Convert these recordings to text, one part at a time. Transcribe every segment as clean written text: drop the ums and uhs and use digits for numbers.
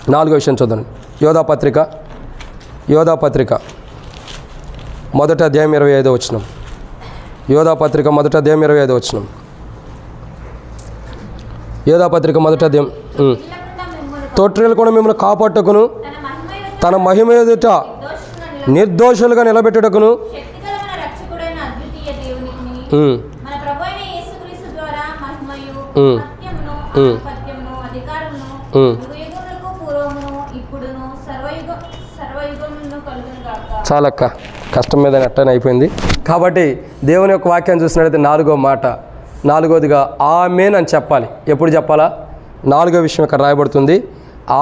4వ విషయం చూద్దాం. యోధాపత్రిక మొదటి అధ్యాయం 25వ వచనం. యోధాపత్రిక మొదటి అధ్యాయం 25వ వచనం. యోధాపత్రిక మొదటి అధ్యాయం. తొట్టిల్లు కూడా మిమ్మల్ని కాపాట్టుకును తన మహిమ ఎదుట నిర్దోషులుగా నిలబెట్టుటకును చాలక్క, కష్టం మీద అట్టనే అయిపోయింది. కాబట్టి దేవుని యొక్క వాక్యాన్ని చూసినట్లయితే 4వ మాట, 4వదిగా ఆమేన్ అని చెప్పాలి. ఎప్పుడు చెప్పాలా? 4వ విషయం ఇక్కడ రాయబడుతుంది.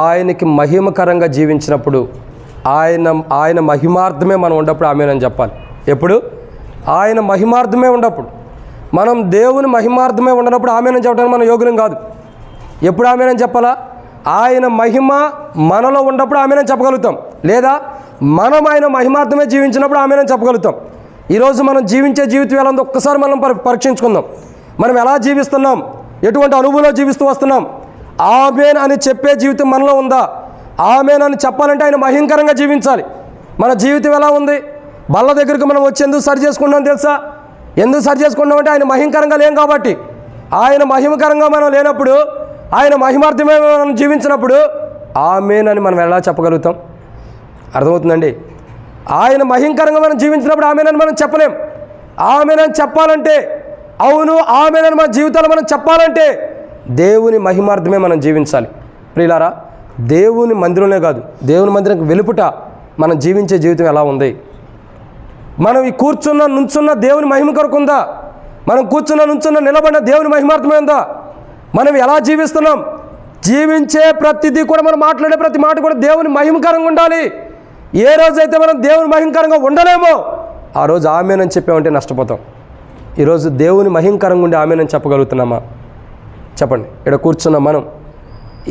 ఆయనకి మహిమకరంగా జీవించినప్పుడు, ఆయన మహిమార్థమే మనం ఉన్నప్పుడు ఆమేన్ అని చెప్పాలి. ఎప్పుడు? ఆయన మహిమార్థమే ఉన్నప్పుడు. మనం దేవుని మహిమార్థమే ఉండనప్పుడు ఆమేన్ అని చెప్పడానికి మనం యోగ్యం కాదు. ఎప్పుడు ఆమేన్ అని చెప్పాలా? ఆయన మహిమ మనలో ఉన్నప్పుడు ఆమేన్ అని చెప్పగలుగుతాం. లేదా మనం ఆయన మహిమార్థమే జీవించినప్పుడు ఆమేన్ అని చెప్పగలుగుతాం. ఈరోజు మనం జీవించే జీవితం ఎలా ఉందో ఒక్కసారి మనం పరీక్షించుకుందాం. మనం ఎలా జీవిస్తున్నాం? ఎటువంటి అనుభవంలో జీవిస్తూ వస్తున్నాం? ఆమేన్ అని చెప్పే జీవితం మనలో ఉందా? ఆమేన్ అని చెప్పాలంటే ఆయన మహిమకరంగా జీవించాలి. మన జీవితం ఎలా ఉంది? బల్ల దగ్గరికి మనం వచ్చి ఎందుకు సరి చేసుకుంటాం తెలుసా? ఎందుకు సరి చేసుకుంటామంటే ఆయన మహిమకరంగా లేం కాబట్టి. ఆయన మహిమకరంగా మనం లేనప్పుడు, ఆయన మహిమార్థమే మనం జీవించినప్పుడు ఆమేన్ అని మనం ఎలా చెప్పగలుగుతాం? అర్థమవుతుందండి? ఆయన మహిమకరంగా మనం జీవించినప్పుడు ఆమేన్ అని మనం చెప్పలేం. ఆమేన్ అని చెప్పాలంటే, అవును ఆమేన్ అని మన జీవితాల్లో మనం చెప్పాలంటే దేవుని మహిమార్థమే మనం జీవించాలి. ప్రియులారా, దేవుని మందిరంలో కాదు, దేవుని మందిరం వెలుపుట మనం జీవించే జీవితం ఎలా ఉంది? మనం ఈ కూర్చున్న నుంచున్న దేవుని మహిమ కొరకు ఉందా? మనం కూర్చున్న నుంచున్న నిలబడిన దేవుని మహిమార్థమే ఉందా? మనం ఎలా జీవిస్తున్నాం? జీవించే ప్రతిదీ కూడా, మనం మాట్లాడే ప్రతి మాట కూడా దేవుని మహిమకరంగా ఉండాలి. ఏ రోజైతే మనం దేవుని మహిమకరంగా ఉండలేమో ఆ రోజు ఆమేన్ అని చెప్పామంటే నష్టపోతాం. ఈరోజు దేవుని మహిమకరంగా ఉండి ఆమేన్ అని చెప్పగలుగుతున్నామా? చెప్పండి. ఇక్కడ కూర్చున్న మనం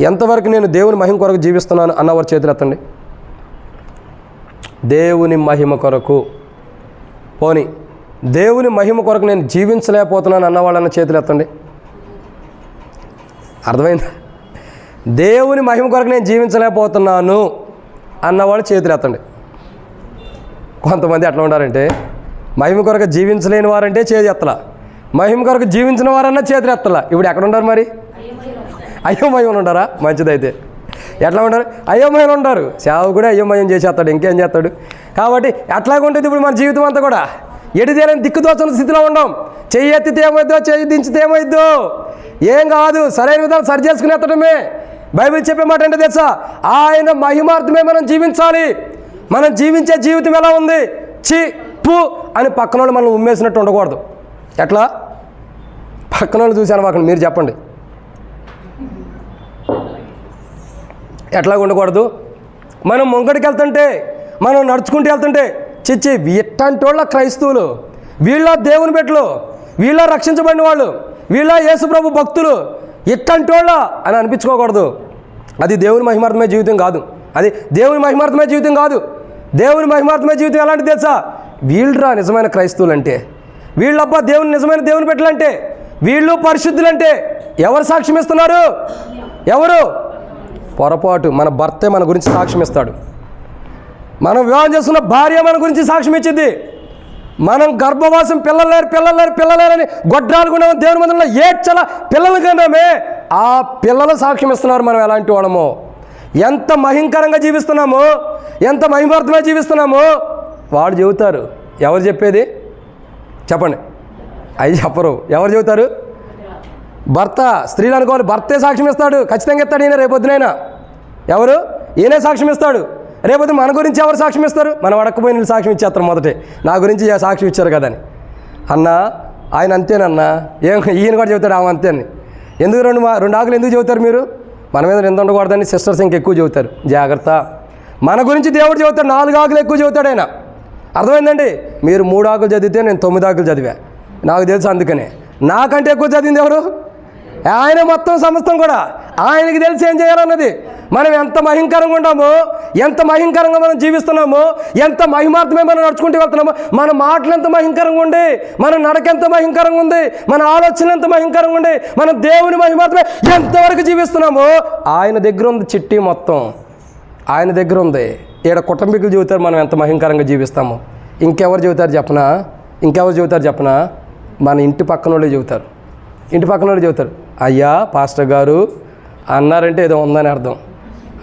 ఎంతవరకు నేను దేవుని మహిమ కొరకు జీవిస్తున్నాను అన్నవారు చేతులు ఎత్తండి. దేవుని మహిమ కొరకు, పోనీ దేవుని మహిమ కొరకు నేను జీవించలేకపోతున్నాను అన్నవాళ్ళన్న చేతులు ఎత్తండి. అర్థమైందా? దేవుని మహిమ కొరకు నేను జీవించలేకపోతున్నాను అన్నవాళ్ళు చేతులు ఎత్తండి. కొంతమంది ఎట్లా ఉంటారంటే, మహిమ కొరకు జీవించలేని వారంటే చేతి ఎత్తలా, మహిమ కొరకు జీవించిన వారన్నా చేతులు ఎత్తలా. ఇప్పుడు ఎక్కడ ఉంటారు మరి? అయోమయం ఉంటారా? మంచిదైతే ఎట్లా ఉంటారు? అయోమయం ఉంటారు. సేవకుడే అయోమయం చేసేస్తాడు, ఇంకేం చేస్తాడు? కాబట్టి ఎట్లాగుంటుంది ఇప్పుడు మన జీవితం అంతా కూడా? ఎడిదేలని దిక్కుదోచని స్థితిలో ఉండం. చెయ్యి ఎత్తితే ఏమైద్దో, చెయ్యి దించితే ఏమైద్దో, ఏం కాదు. సరైన విధానం సరి చేసుకుని ఎత్తడమే. బైబిల్ చెప్పే మాట అంటే తెలుసా? ఆయన మహిమార్థమే మనం జీవించాలి. మనం జీవించే జీవితం ఎలా ఉంది? చి పు అని పక్కన వాళ్ళు మనం ఉమ్మేసినట్టు ఉండకూడదు. ఎట్లా? పక్కన వాళ్ళు చూశాను అక్కడ, మీరు చెప్పండి. ఎట్లాగ ఉండకూడదు? మనం ముంగడికి వెళ్తుంటే, మనం నడుచుకుంటూ వెళ్తుంటే, చిచ్చి ఇట్లాంటి వాళ్ళ క్రైస్తవులు, వీళ్ళ దేవుని బిడ్డలు, వీళ్ళ రక్షించబడిన వాళ్ళు, వీళ్ళ యేసుప్రభు భక్తులు, ఇట్లాంటి వాళ్ళ అని అనిపించుకోకూడదు. అది దేవుని మహిమార్థమే జీవితం కాదు. అది దేవుని మహిమార్థమే జీవితం కాదు. దేవుని మహిమార్థమే జీవితం ఎలాంటిది తెలుసా? వీళ్ళరా నిజమైన క్రైస్తవులు అంటే, వీళ్ళబ్బా దేవుని నిజమైన దేవుని బిడ్డలంటే, వీళ్ళు పరిశుద్ధులంటే ఎవరు సాక్ష్యం ఇస్తున్నారు? ఎవరు? పొరపాటు మన భర్తే మన గురించి సాక్ష్యం ఇస్తాడు. మనం వివాహం చేసుకున్న భార్య మన గురించి సాక్ష్యం ఇచ్చింది. మనం గర్భవాసం పిల్లలేరని గొడ్రాలు కూడా దేవుని మందిరంలో ఏడ్చల పిల్లలు కన్నామే, ఆ పిల్లలు సాక్ష్యం ఇస్తున్నారు మనం ఎలాంటి వాళ్ళమో, ఎంత మహిమకరంగా జీవిస్తున్నామో, ఎంత మహిమార్థమే జీవిస్తున్నామో వాడు చెబుతారు. ఎవరు చెప్పేది? చెప్పండి. అవి చెప్పరు. ఎవరు చెబుతారు? భర్త. స్త్రీలు అనుకోవాలి, భర్తే సాక్ష్యం ఇస్తాడు, ఖచ్చితంగా ఇస్తాడు. ఈయన రేపొద్దునైనా ఎవరు? ఈయనే సాక్ష్యం ఇస్తాడు. రేపొద్దు మన గురించి ఎవరు సాక్ష్యం ఇస్తారు? మనం అడగకపోయిన సాక్ష్యం ఇచ్చేస్తారు. మొదటే నా గురించి సాక్ష్యం ఇచ్చారు కదని. అన్నా ఆయన అంతేనన్నా, ఈయన కూడా చెబుతాడు ఆమె అంతే అని. ఎందుకు రెండు ఆకులు ఎందుకు చెబుతారు మీరు? మన మీద ఎంత ఉండకూడదని సిస్టర్స్ ఇంకెక్కువ చెబుతారు. జాగ్రత్త. మన గురించి దేవుడు చెబుతాడు, 4 ఆకులు ఎక్కువ చెబుతాడు ఆయన. అర్థమైందండి? మీరు 3 ఆకులు చదివితే నేను 9 ఆకులు చదివా, నాకు తెలుసు. అందుకనే నాకంటే ఎక్కువ చదివింది ఎవరు? ఆయన మొత్తం సమస్తం కూడా ఆయనకి తెలిసి ఏం చేయాలన్నది. మనం ఎంత మహింకరంగా ఉన్నామో, ఎంత మహింకరంగా మనం జీవిస్తున్నామో, ఎంత మహిమార్థమే మనం నడుచుకుంటూ వెళ్తున్నామో, మన మాటలు ఎంత మహింకరంగా ఉండి, మన నడక ఎంత మహింకరంగా ఉంది, మన ఆలోచన ఎంత మహింకరంగా ఉండి, మనం దేవుని మహిమార్థమే ఎంతవరకు జీవిస్తున్నామో ఆయన దగ్గర ఉంది చిట్టి మొత్తం. ఆయన దగ్గర ఉంది. ఈడ కుటుంబీకులు చెబుతారు మనం ఎంత మహింకరంగా జీవిస్తామో. ఇంకెవరు చెబుతారు చెప్పనా? మన ఇంటి పక్కన వాళ్ళే చెబుతారు. ఇంటి పక్కన వాళ్ళు చెబుతారు, అయ్యా పాస్టర్ గారు అన్నారంటే ఏదో ఉందని అర్థం.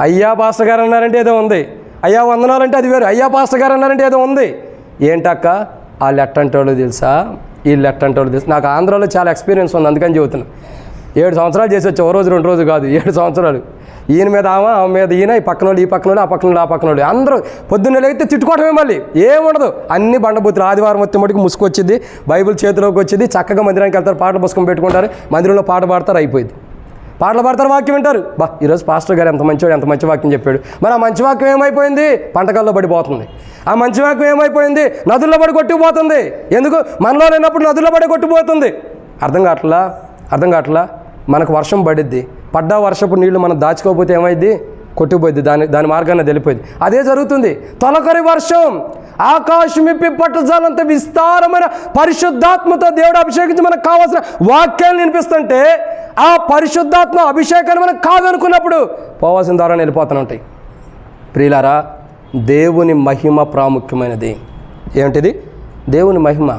అయ్యా పాస్టర్ గారు అన్నారంటే ఏదో ఉంది. అయ్యా వందనాలంటే అది వేరు. అయ్యా పాస్టర్ గారు అన్నారంటే ఏదో ఉంది. ఏంటక్క వాళ్ళు ఎట్టంటోళ్ళు తెలుసా, వీళ్ళు ఎట్టంటోళ్ళు తెలుసా? నాకు ఆంధ్రాలో చాలా ఎక్స్పీరియన్స్ ఉంది, అందుకని చెబుతున్నాను. 7 సంవత్సరాలు చేసి వచ్చా, ఓ రోజు 2 రోజు కాదు, 7 సంవత్సరాలు. ఈయన మీద ఆమె మీద ఈయన, ఈ పక్కన వాళ్ళు, ఈ పక్కన వాళ్ళు, ఆ పక్కన వాళ్ళు, ఆ పక్కన వాళ్ళు, అందరూ పొద్దున్నే లేగితే తిట్టుకోవడమే, మళ్ళీ ఏముండదు, అన్ని బండబూతులు. ఆదివారం మొత్తం మటుకు ముసుకొచ్చింది, బైబిల్ చేతిలోకి వచ్చింది, చక్కగా మందిరానికి వెళ్తారు, పాటలు పుస్తకం పెట్టుకుంటారు, మందిరంలో పాట పాడతారు, అయిపోయింది. పాటలు పాడతారు, వాక్యం వింటారు. ఈరోజు పాస్టర్ గారు ఎంత మంచివాడు, ఎంత మంచి వాక్యం చెప్పాడు. మరి ఆ మంచి వాక్యం ఏమైపోయింది? పంటకాల్లో పడిపోతుంది. ఆ మంచి వాక్యం ఏమైపోయింది? నదుల్లో పడి కొట్టుకుపోతుంది. ఎందుకు? మనలో లేనప్పుడు నదుల్లో పడి కొట్టుకుపోతుంది. అర్థం కావట్లా. మనకు వర్షం పడిద్ది, పడ్డా వర్షపు నీళ్లు మనం దాచుకోకపోతే ఏమైంది? కొట్టుకుపోయింది, దాని మార్గాన్ని తెలిపోయింది. అదే జరుగుతుంది. తొలకరి వర్షం, ఆకాశం ఇప్పి పట్టుజాలంత విస్తారమైన పరిశుద్ధాత్మతో దేవుడు అభిషేకించి మనకు కావాల్సిన వాక్యాలు వినిపిస్తుంటే, ఆ పరిశుద్ధాత్మ అభిషేకాన్ని మనకు కాదనుకున్నప్పుడు పోవాల్సిన ద్వారా వెళ్ళిపోతూనే ఉంటాయి. ప్రియులారా, దేవుని మహిమ ప్రాముఖ్యమైనది. ఏమిటిది? దేవుని మహిమ.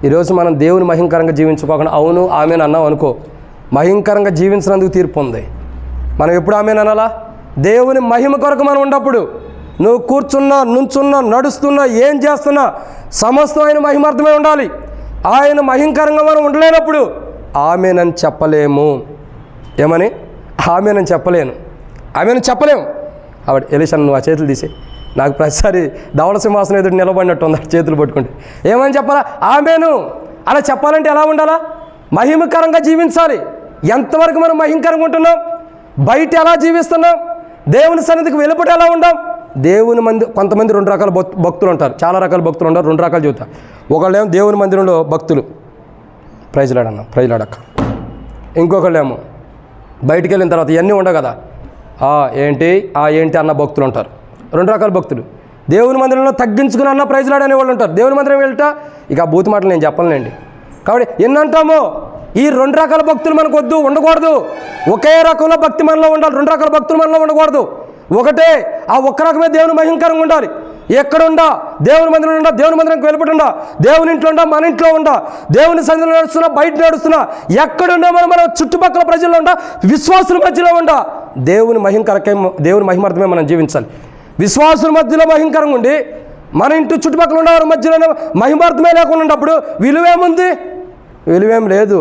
ఈరోజు మనం దేవుని మహిమకరంగా జీవించుకోకుండా అవును ఆమెను అన్నాం అనుకో, మహిమకరంగా జీవించినందుకు తీర్పు ఉంది. మనం ఎప్పుడు ఆమెను అనాలా? దేవుని మహిమ కొరకు మనం ఉన్నప్పుడు, నువ్వు కూర్చున్నా, నుంచున్నా, నడుస్తున్నా, ఏం చేస్తున్నా సమస్తం ఆయన మహిమార్థమే ఉండాలి. ఆయన మహిమకరంగా మనం ఉండలేనప్పుడు ఆమెనని చెప్పలేము. ఏమని? ఆమెనని చెప్పలేము. ఆవిడ ఎలీషా నువ్వు ఆ చేతులు తీసే, నాకు ప్రతిసారి ధవళ సింహాసనం ఎదురు నిలబడినట్టు ఉంది చేతులు పట్టుకుంటే. ఏమని చెప్పాలా? ఆమెను. అలా చెప్పాలంటే ఎలా ఉండాలా? మహిమకరంగా జీవించాలి. ఎంతవరకు మనం మహిమకరంగా ఉంటున్నాం? బయట ఎలా జీవిస్తున్నాం? దేవుని సన్నిధికి వెలుపట ఎలా ఉండాం? దేవుని కొంతమంది 2 రకాల భక్తులు ఉంటారు, చాలా రకాల భక్తులు ఉంటారు. 2 రకాలు చెబుతారు. ఒకళ్ళేమో దేవుని మందిరంలో భక్తులు, ప్రైజ్లాడక్క. ఇంకొకళ్ళేమో బయటికి వెళ్ళిన తర్వాత ఇవన్నీ ఉండవు కదా, ఏంటి అన్న భక్తులు ఉంటారు. 2 రకాల భక్తులు. దేవుని మందిరంలో తగ్గించుకుని అన్న ప్రైజ్లాడ్ అనే వాళ్ళు ఉంటారు. దేవుని మందిరం వెళ్తా ఇక ఆ బూతు మాటలు నేను చెప్పలేండి. కాబట్టి ఎన్ని అంటామో, ఈ 2 రకాల భక్తులు మనకు వద్దు, ఉండకూడదు. ఒకే రకంలో భక్తి మనలో ఉండాలి, 2 రకాల భక్తులు మనలో ఉండకూడదు. ఒకటే, ఆ ఒక్క రకమే దేవుని మహిమకరంగా ఉండాలి. ఎక్కడుండా? దేవుని మందిరంలో ఉండా, దేవుని మందిరానికి వెళ్ళిపెట్టుండా, దేవుని ఇంట్లో ఉండా, మన ఇంట్లో ఉండా, దేవుని సన్నిధిలో నడుస్తున్నా, బయట నడుస్తున్నా, ఎక్కడున్నా మన చుట్టుపక్కల ప్రజల్లో ఉండా, విశ్వాసుల మధ్యలో ఉండా, దేవుని మహిమార్థమే మనం జీవించాలి. విశ్వాసుల మధ్యలో మహిమకరంగా ఉండి, మన ఇంటి చుట్టుపక్కల ఉన్న వారి మధ్యలో మహిమార్థమే లేకుండా ఉన్నప్పుడు విలువేముంది? విలువేం లేదు.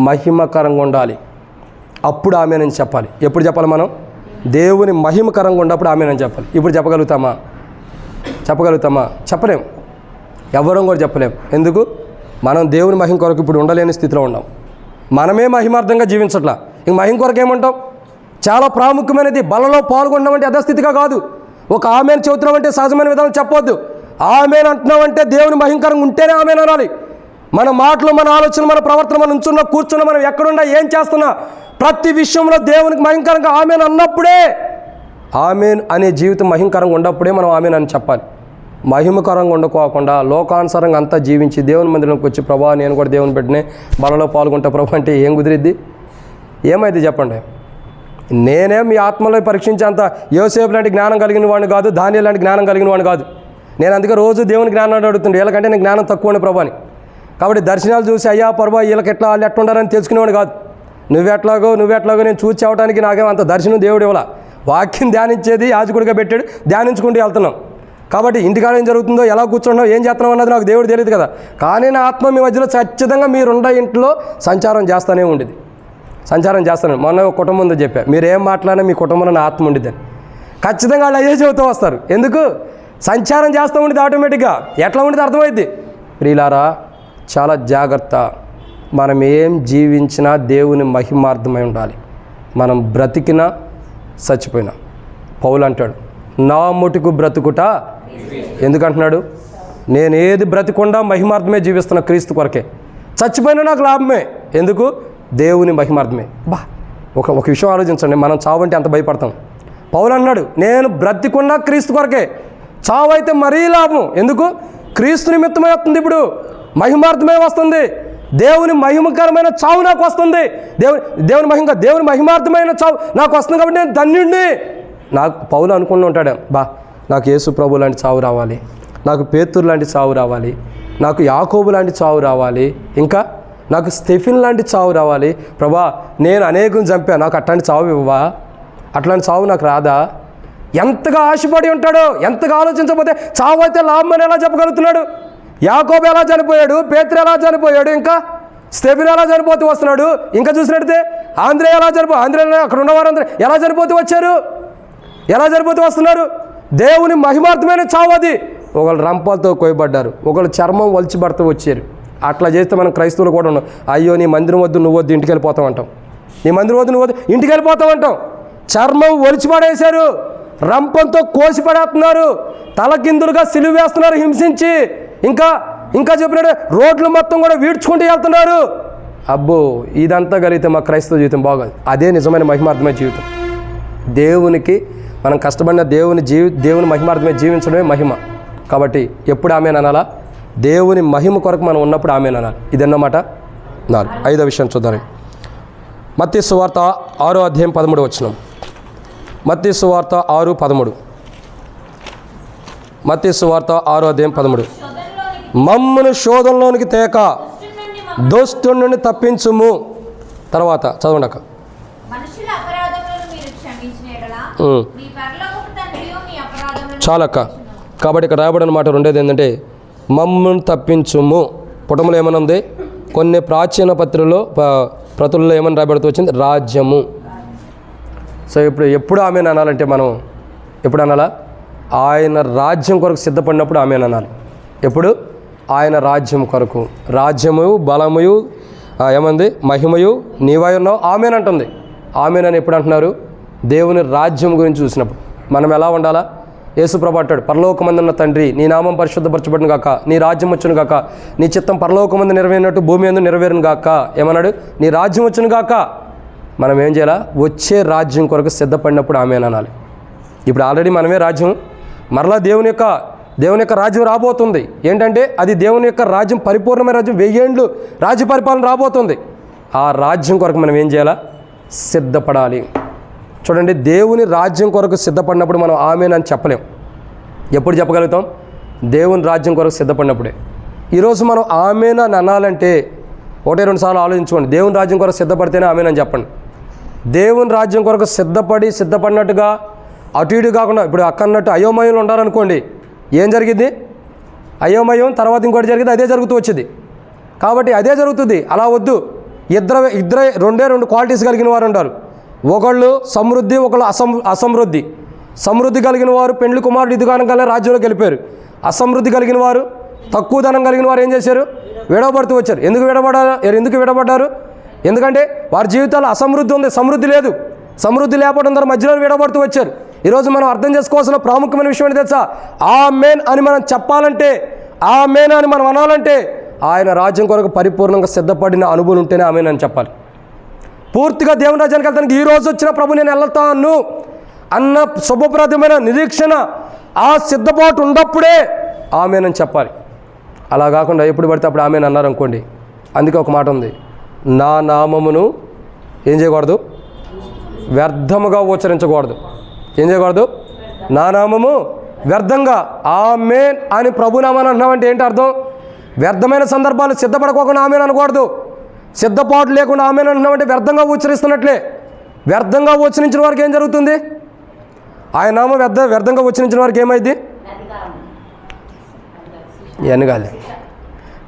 మహిమకరంగా ఉండాలి. అప్పుడు ఆమెనని చెప్పాలి. ఎప్పుడు చెప్పాలి? మనం దేవుని మహిమకరంగా ఉన్నప్పుడు ఆమెనని చెప్పాలి. ఇప్పుడు చెప్పగలుగుతామా? చెప్పలేం. ఎవరం కూడా చెప్పలేం. ఎందుకు? మనం దేవుని మహిమ కొరకు ఇప్పుడు ఉండలేని స్థితిలో ఉన్నాం. మనమే మహిమార్థంగా జీవించట్లా, ఇంక మహిమ కొరకు ఏమంటాం? చాలా ప్రాముఖ్యమైనది. బలలో పాల్గొన్నామంటే యథాస్థితిగా కాదు. ఒక ఆమెను చెబుతున్నామంటే సహజమైన విధానం చెప్పొద్దు. ఆమెను అంటున్నామంటే దేవుని మహిమకరంగా ఉంటేనే ఆమెను అనాలి. మన మాటలు, మన ఆలోచన, మన ప్రవర్తన, మనం ఉంచున్నా, కూర్చున్నా, మనం ఎక్కడున్నా, ఏం చేస్తున్నా, ప్రతి విషయంలో దేవునికి మహిమకరంగా ఆమెను అన్నప్పుడే, ఆమెన్ అనే జీవితం మహిమకరంగా ఉన్నప్పుడే మనం ఆమెను అని చెప్పాలి. మహిమకరంగా ఉండకోకుండా లోకానుసారంగా అంతా జీవించి దేవుని మందిరంలోకి వచ్చి ప్రభా నేను కూడా దేవుని బిడ్డనే, బలలో పాల్గొంటా ప్రభా అంటే ఏం కుదిరిద్ది? ఏమైంది చెప్పండి? నేనే మీ ఆత్మలో పరీక్షించేంత యోసేపు లాంటి జ్ఞానం కలిగిన వాడిని కాదు, దానియేలు లాంటి జ్ఞానం కలిగిన వాడిని కాదు. నేను అందుకే రోజు దేవుని జ్ఞానాన్ని అడుగుతుండే, వీళ్ళకంటే నేను జ్ఞానం తక్కువ ప్రభాని. కాబట్టి దర్శనాలు చూసి అయ్యా పర్వా వీళ్ళకి ఎట్లా వాళ్ళు ఎట్లా ఉండాలని తెలుసుకునేవాడు కాదు. నువ్వెట్లాగో నేను చూసి చెప్పడానికి నాకేమో అంత దర్శనం దేవుడు ఇవ్వాల. వాక్యం ధ్యానించేది యాజకుడిగా పెట్టాడు, ధ్యానించుకుంటూ వెళ్తున్నాం. కాబట్టి ఇంటికాడ ఏం జరుగుతుందో, ఎలా కూర్చుంటున్నావు, ఏం చేస్తున్నావు అన్నది నాకు దేవుడు తెలియదు కదా. కానీ నా ఆత్మ మీ మధ్యలో ఖచ్చితంగా మీరుండ ఇంట్లో సంచారం చేస్తూనే ఉండేది. మొన్న ఒక కుటుంబం ఉందో చెప్పా, మీరు ఏం మాట్లాడినా మీ కుటుంబంలో నా ఆత్మ ఉండిద్దని. ఖచ్చితంగా వాళ్ళు అయ్యే చెబుతూ వస్తారు. ఎందుకు? సంచారం చేస్తూ ఉండేది ఆటోమేటిక్గా. ఎట్లా ఉండేది అర్థమైంది. ప్రియులారా, చాలా జాగ్రత్త. మనం ఏం జీవించినా దేవుని మహిమార్థమై ఉండాలి. మనం బ్రతికినా చచ్చిపోయినా. పౌలు అంటాడు, నా ముటుకు బ్రతుకుట. ఎందుకంటున్నాడు? నేను ఏది బ్రతికుండా మహిమార్థమే జీవిస్తున్నా, క్రీస్తు కొరకే. చచ్చిపోయినా నాకు లాభమే. ఎందుకు? దేవుని మహిమార్థమే. ఒక విషయం ఆలోచించండి. మనం చావంటే ఎంత భయపడతాం. పౌలు అన్నాడు, నేను బ్రతికున్నా క్రీస్తు కొరకే, చావు అయితే మరీ లాభం. ఎందుకు? క్రీస్తు నిమిత్తమై వస్తుంది, ఇప్పుడు మహిమార్థమై వస్తుంది. దేవుని మహిమకరమైన చావు నాకు వస్తుంది, దేవుని మహిమార్థమైన చావు నాకు వస్తుంది, కాబట్టి నేను ధన్యుడిని. నాకు పౌలు అనుకుంటూ ఉంటాడు, నాకు యేసు ప్రభు లాంటి చావు రావాలి, నాకు పేతురు లాంటి చావు రావాలి, నాకు యాకోబు లాంటి చావు రావాలి, ఇంకా నాకు స్టెఫిన్ లాంటి చావు రావాలి. ప్రభా, నేను అనేకుని చంపా, నాకు అట్లాంటి చావు ఇవ్వవా, అట్లాంటి చావు నాకు రాదా? ఎంతగా ఆశపడి ఉంటాడో, ఎంతగా ఆలోచించకపోతే చావు అయితే లాభం అని ఎలా చెప్పగలుగుతున్నాడు? యాకోబు ఎలా చనిపోయాడు, పేతురు ఎలా చనిపోయాడు, ఇంకా స్టెఫిన్ ఎలా చనిపోతూ వస్తున్నాడు. ఇంకా చూసినట్టే ఆంధ్రే ఎలా అక్కడ ఉన్నవారందరూ ఎలా చనిపోతూ వచ్చారు, ఎలా చనిపోతూ వస్తున్నారు. దేవుని మహిమార్థమైన చావు అది. ఒకళ్ళు రంపాలతో కోయబడ్డారు, ఒకళ్ళు చర్మం వలిచి భర్త వచ్చారు. అట్లా చేస్తే మనం క్రైస్తవులు కూడా ఉన్నాం. అయ్యో నీ మందిరం వద్దు, నువ్వు వద్దు, ఇంటికి వెళ్ళిపోతాం అంటాం. నీ మందిరం వద్దు, నువ్వు వద్దు, ఇంటికి వెళ్ళిపోతాం అంటాం. చర్మం ఒలిచి పడేశారు, రంపంతో కోసి పడేస్తున్నారు, తలకిందులుగా సిలువ వేస్తున్నారు హింసించి. ఇంకా చెప్పినట్టు రోడ్లు మొత్తం కూడా వీడ్చుకుంటూ వెళ్తున్నారు. అబ్బో, ఇదంతా కలిగితే మా క్రైస్తవ జీవితం బాగోదు. అదే నిజమైన మహిమార్థమైన జీవితం. దేవునికి మనం కష్టపడిన దేవుని మహిమార్థమే జీవించడమే మహిమ. కాబట్టి ఎప్పుడు ఆమెన్ అనాలా? దేవుని మహిమ కొరకు మనం ఉన్నప్పుడు ఆమెన్ అనాలి. ఇదన్నమాట 4. 5వ విషయం చూద్దాం. మత్తయి సువార్త 6వ అధ్యాయం 13వ వచనం. మత్తయి సువార్త 6:13. మత్తయి సువార్త 6వ అధ్యాయం 13. మమ్మను శోధనలోనికి తేక దుష్టుని నుండి తప్పించుము. తర్వాత చదవండి. చాలక్క. కాబట్టి ఇక్కడ రాయబడిన మాట రెండేది ఏంటంటే మమ్మను తప్పించుము. పుటములో ఏమని ఉంది? కొన్ని ప్రాచీన ప్రతుల్లో ఏమని రాయబడుతూ వచ్చింది? రాజ్యము. సో ఎప్పుడు ఆమెను అనాలంటే మనం ఎప్పుడు అనాలా? ఆయన రాజ్యం కొరకు సిద్ధపడినప్పుడు ఆమెను అనాలి. ఎప్పుడు? ఆయన రాజ్యం కొరకు. రాజ్యము, బలము, ఏమంది? మహిమయు నీవై ఉన్నావు ఆమెనంటుంది. ఆమెనని ఎప్పుడు అంటున్నారు? దేవుని రాజ్యం గురించి చూసినప్పుడు. మనం ఎలా ఉండాలా? యేసుప్రభు అంటాడు, పరలోకమందున్న తండ్రి, నీ నామం పరిశుద్ధపరచబడును గాక, నీ రాజ్యం వచ్చును గాక, నీ చిత్తం పరలోకమందు నెరవేరినట్టు భూమి అందు నెరవేరును గాక. ఏమన్నాడు? నీ రాజ్యం వచ్చును గాక. మనం ఏం చేయాలా? వచ్చే రాజ్యం కొరకు సిద్ధపడినప్పుడు ఆమెను అనాలి. ఇప్పుడు ఆల్రెడీ మనమే రాజ్యం, మరలా దేవుని యొక్క రాజ్యం రాబోతుంది. ఏంటంటే అది దేవుని యొక్క రాజ్యం, పరిపూర్ణమైన రాజ్యం, 1000 ఏండ్లు రాజ్య పరిపాలన రాబోతుంది. ఆ రాజ్యం కొరకు మనం ఏం చేయాలా? సిద్ధపడాలి. చూడండి, దేవుని రాజ్యం కొరకు సిద్ధపడినప్పుడు మనం ఆమేన్ అని చెప్పలేం. ఎప్పుడు చెప్పగలుగుతాం? దేవుని రాజ్యం కొరకు సిద్ధపడినప్పుడే. ఈరోజు మనం ఆమేన్ అని అనాలంటే 1-2 సార్లు ఆలోచించుకోండి. దేవుని రాజ్యం కొరకు సిద్ధపడితేనే ఆమేన్ అని చెప్పండి. దేవుని రాజ్యం కొరకు సిద్ధపడినట్టుగా అటు ఇటు కాకుండా, ఇప్పుడు అక్కన్నట్టు అయోమయంలో ఉండాలనుకోండి, ఏం జరిగింది? అయోమయం, తర్వాత ఇంకోటి జరిగింది, అదే జరుగుతూ వచ్చింది. కాబట్టి అదే జరుగుతుంది. అలా వద్దు. ఇద్దరే 2 క్వాలిటీస్ కలిగిన వారు ఉంటారు. ఒకళ్ళు సమృద్ధి, ఒకళ్ళు అసమృద్ధి. సమృద్ధి కలిగిన వారు పెండ్లి కుమారుడు ఇదిగానగానే రాజ్యంలోకి వెళ్ళిపోయారు. అసమృద్ధి కలిగిన వారు, తక్కువ ధనం కలిగిన వారు ఏం చేశారు? విడవబడుతూ వచ్చారు. ఎందుకు విడబడ్డారు? ఎందుకంటే వారి జీవితాల్లో అసమృద్ధి ఉంది, సమృద్ధి లేదు. సమృద్ధి లేకపోవడం ద్వారా మధ్యలో విడబడుతూ వచ్చారు. ఈరోజు మనం అర్థం చేసుకోవాల్సిన ప్రాముఖ్యమైన విషయం ఏంటి తెలుసా? ఆమేన్ అని మనం చెప్పాలంటే, ఆమేన్ అని మనం అనాలంటే ఆయన రాజ్యం కొరకు పరిపూర్ణంగా సిద్ధపడిన అనుభవం ఉంటేనే ఆమేన్ అని చెప్పాలి. పూర్తిగా దేవుని రాజ్యానికి వెళ్తానికి ఈ రోజు వచ్చిన ప్రభు నేను వెళ్తాను అన్న శుభప్రదమైన నిరీక్షణ, ఆ సిద్ధపాటు ఉన్నప్పుడే ఆమేన్ అని చెప్పాలి. అలా కాకుండా ఎప్పుడు పడితే అప్పుడు ఆమేన్ అన్నారు అనుకోండి. అందుకే ఒక మాట ఉంది, నా నామమును ఏం చేయకూడదు? వ్యర్థముగా ఉచ్చరించకూడదు. ఏం చేయకూడదు? నా నామము వ్యర్థంగా. ఆమేన్ అని ప్రభునామాన్ని అంటున్నామంటే ఏంటి అర్థం? వ్యర్థమైన సందర్భాలు సిద్ధపడకోకుండా ఆమేన్ అనకూడదు. సిద్ధపాటు లేకుండా ఆమేన్ అంటున్నామంటే వ్యర్థంగా ఉచ్చరిస్తున్నట్లే. వ్యర్థంగా ఉచ్చరించిన వారికి ఏం జరుగుతుంది? ఆయన నామం వ్యర్థంగా ఉచ్చరించిన వారికి ఏమైంది? ఎనగాలి.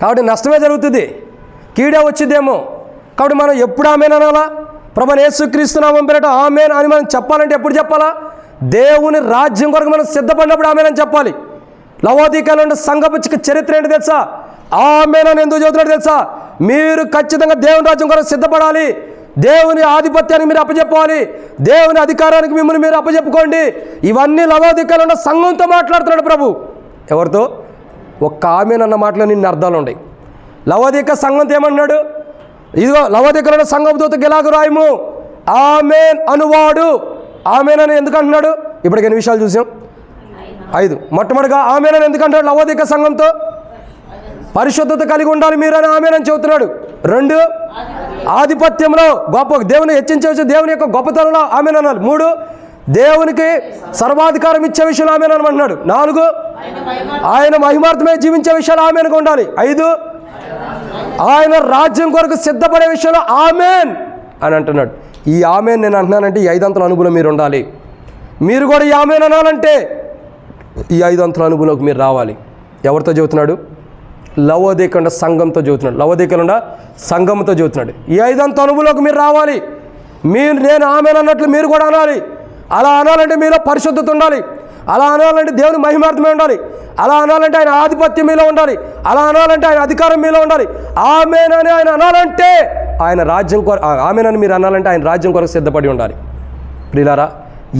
కాబట్టి నష్టమే జరుగుతుంది, కీడే వచ్చిందేమో. కాబట్టి మనం ఎప్పుడు ఆమేన్ అనాలా? ప్రభువైన యేసుక్రీస్తు నామం పేరిట ఆమేన్ అని మనం చెప్పాలంటే ఎప్పుడు చెప్పాలా? దేవుని రాజ్యం కొరకు మనం సిద్ధపడినప్పుడు ఆమేన్ అని చెప్పాలి. లవోదికీయుల సంఘపు చరిత్ర ఏంటి తెలుసా? ఆమేన్ అని ఎందుకు చదువుతున్నాడు తెలుసా? మీరు ఖచ్చితంగా దేవుని రాజ్యం కొరకు సిద్ధపడాలి. దేవుని ఆధిపత్యానికి మీరు అప్పచెప్పుకోవాలి. దేవుని అధికారానికి మిమ్మల్ని మీరు అప్పచెప్పుకోండి. ఇవన్నీ లవోదికీయుల సంఘంతో మాట్లాడుతున్నాడు ప్రభు. ఎవరితో? ఒక్క ఆమేన్ అన్న మాటలో నిన్ను అర్థాలు ఉన్నాయి. లవోదికీయ సంఘంతో ఏమన్నాడు? ఇదిగో లవోదికీయుల సంఘపు దూతకు ఇలాగ రాయము, ఆమేన్ అనువాడు ఆమేనని ఎందుకు అంటున్నాడు? ఇప్పటికి ఎన్ని విషయాలు చూసాం? 5. మొట్టమొదటిగా ఆమేనని ఎందుకు అంటాడు? లవోదిక సంఘంతో పరిశుద్ధత కలిగి ఉండాలి మీరని ఆమేనని చెబుతున్నాడు. 2, ఆధిపత్యంలో గొప్ప దేవుని హెచ్చించే దేవుని యొక్క గొప్పతనంలో ఆమేననాలి. 3, దేవునికి సర్వాధికారం ఇచ్చే విషయంలో ఆమేనమంటున్నాడు. 4, ఆయన మహిమార్థమే జీవించే విషయాలు ఆమేనుగా ఉండాలి. 5, ఆయన రాజ్యం కొరకు సిద్ధపడే విషయంలో ఆమేన్ అని అంటున్నాడు. ఈ ఆమేన్ నేను అంటున్నానంటే ఈ 5 అంతల అనుభవం మీరు ఉండాలి. మీరు కూడా ఈ ఆమేన్ అనాలంటే ఈ 5 అంతల అనుభవంలోకి మీరు రావాలి. ఎవరితో చెబుతున్నాడు? లవోదిక సంఘంతో చెబుతున్నాడు. లవోదికలుండ సంఘంతో చెబుతున్నాడు. ఈ 5 అంతల అనుభవంలోకి మీరు రావాలి. నేను ఆమేన్ అన్నట్లు మీరు కూడా అనాలి. అలా అనాలంటే మీలో పరిశుద్ధత ఉండాలి. అలా అనాలంటే దేవుని మహిమార్థమే ఉండాలి. అలా అనాలంటే ఆయన ఆధిపత్యం మీలో ఉండాలి. అలా అనాలంటే ఆయన అధికారం మీలో ఉండాలి. ఆమేన్ అని ఆయన అనాలంటే ఆయన రాజ్యం కొరకు, ఆమేన్ అని మీరు అనాలంటే ఆయన రాజ్యం కొరకు సిద్ధపడి ఉండాలి. ప్రియులారా,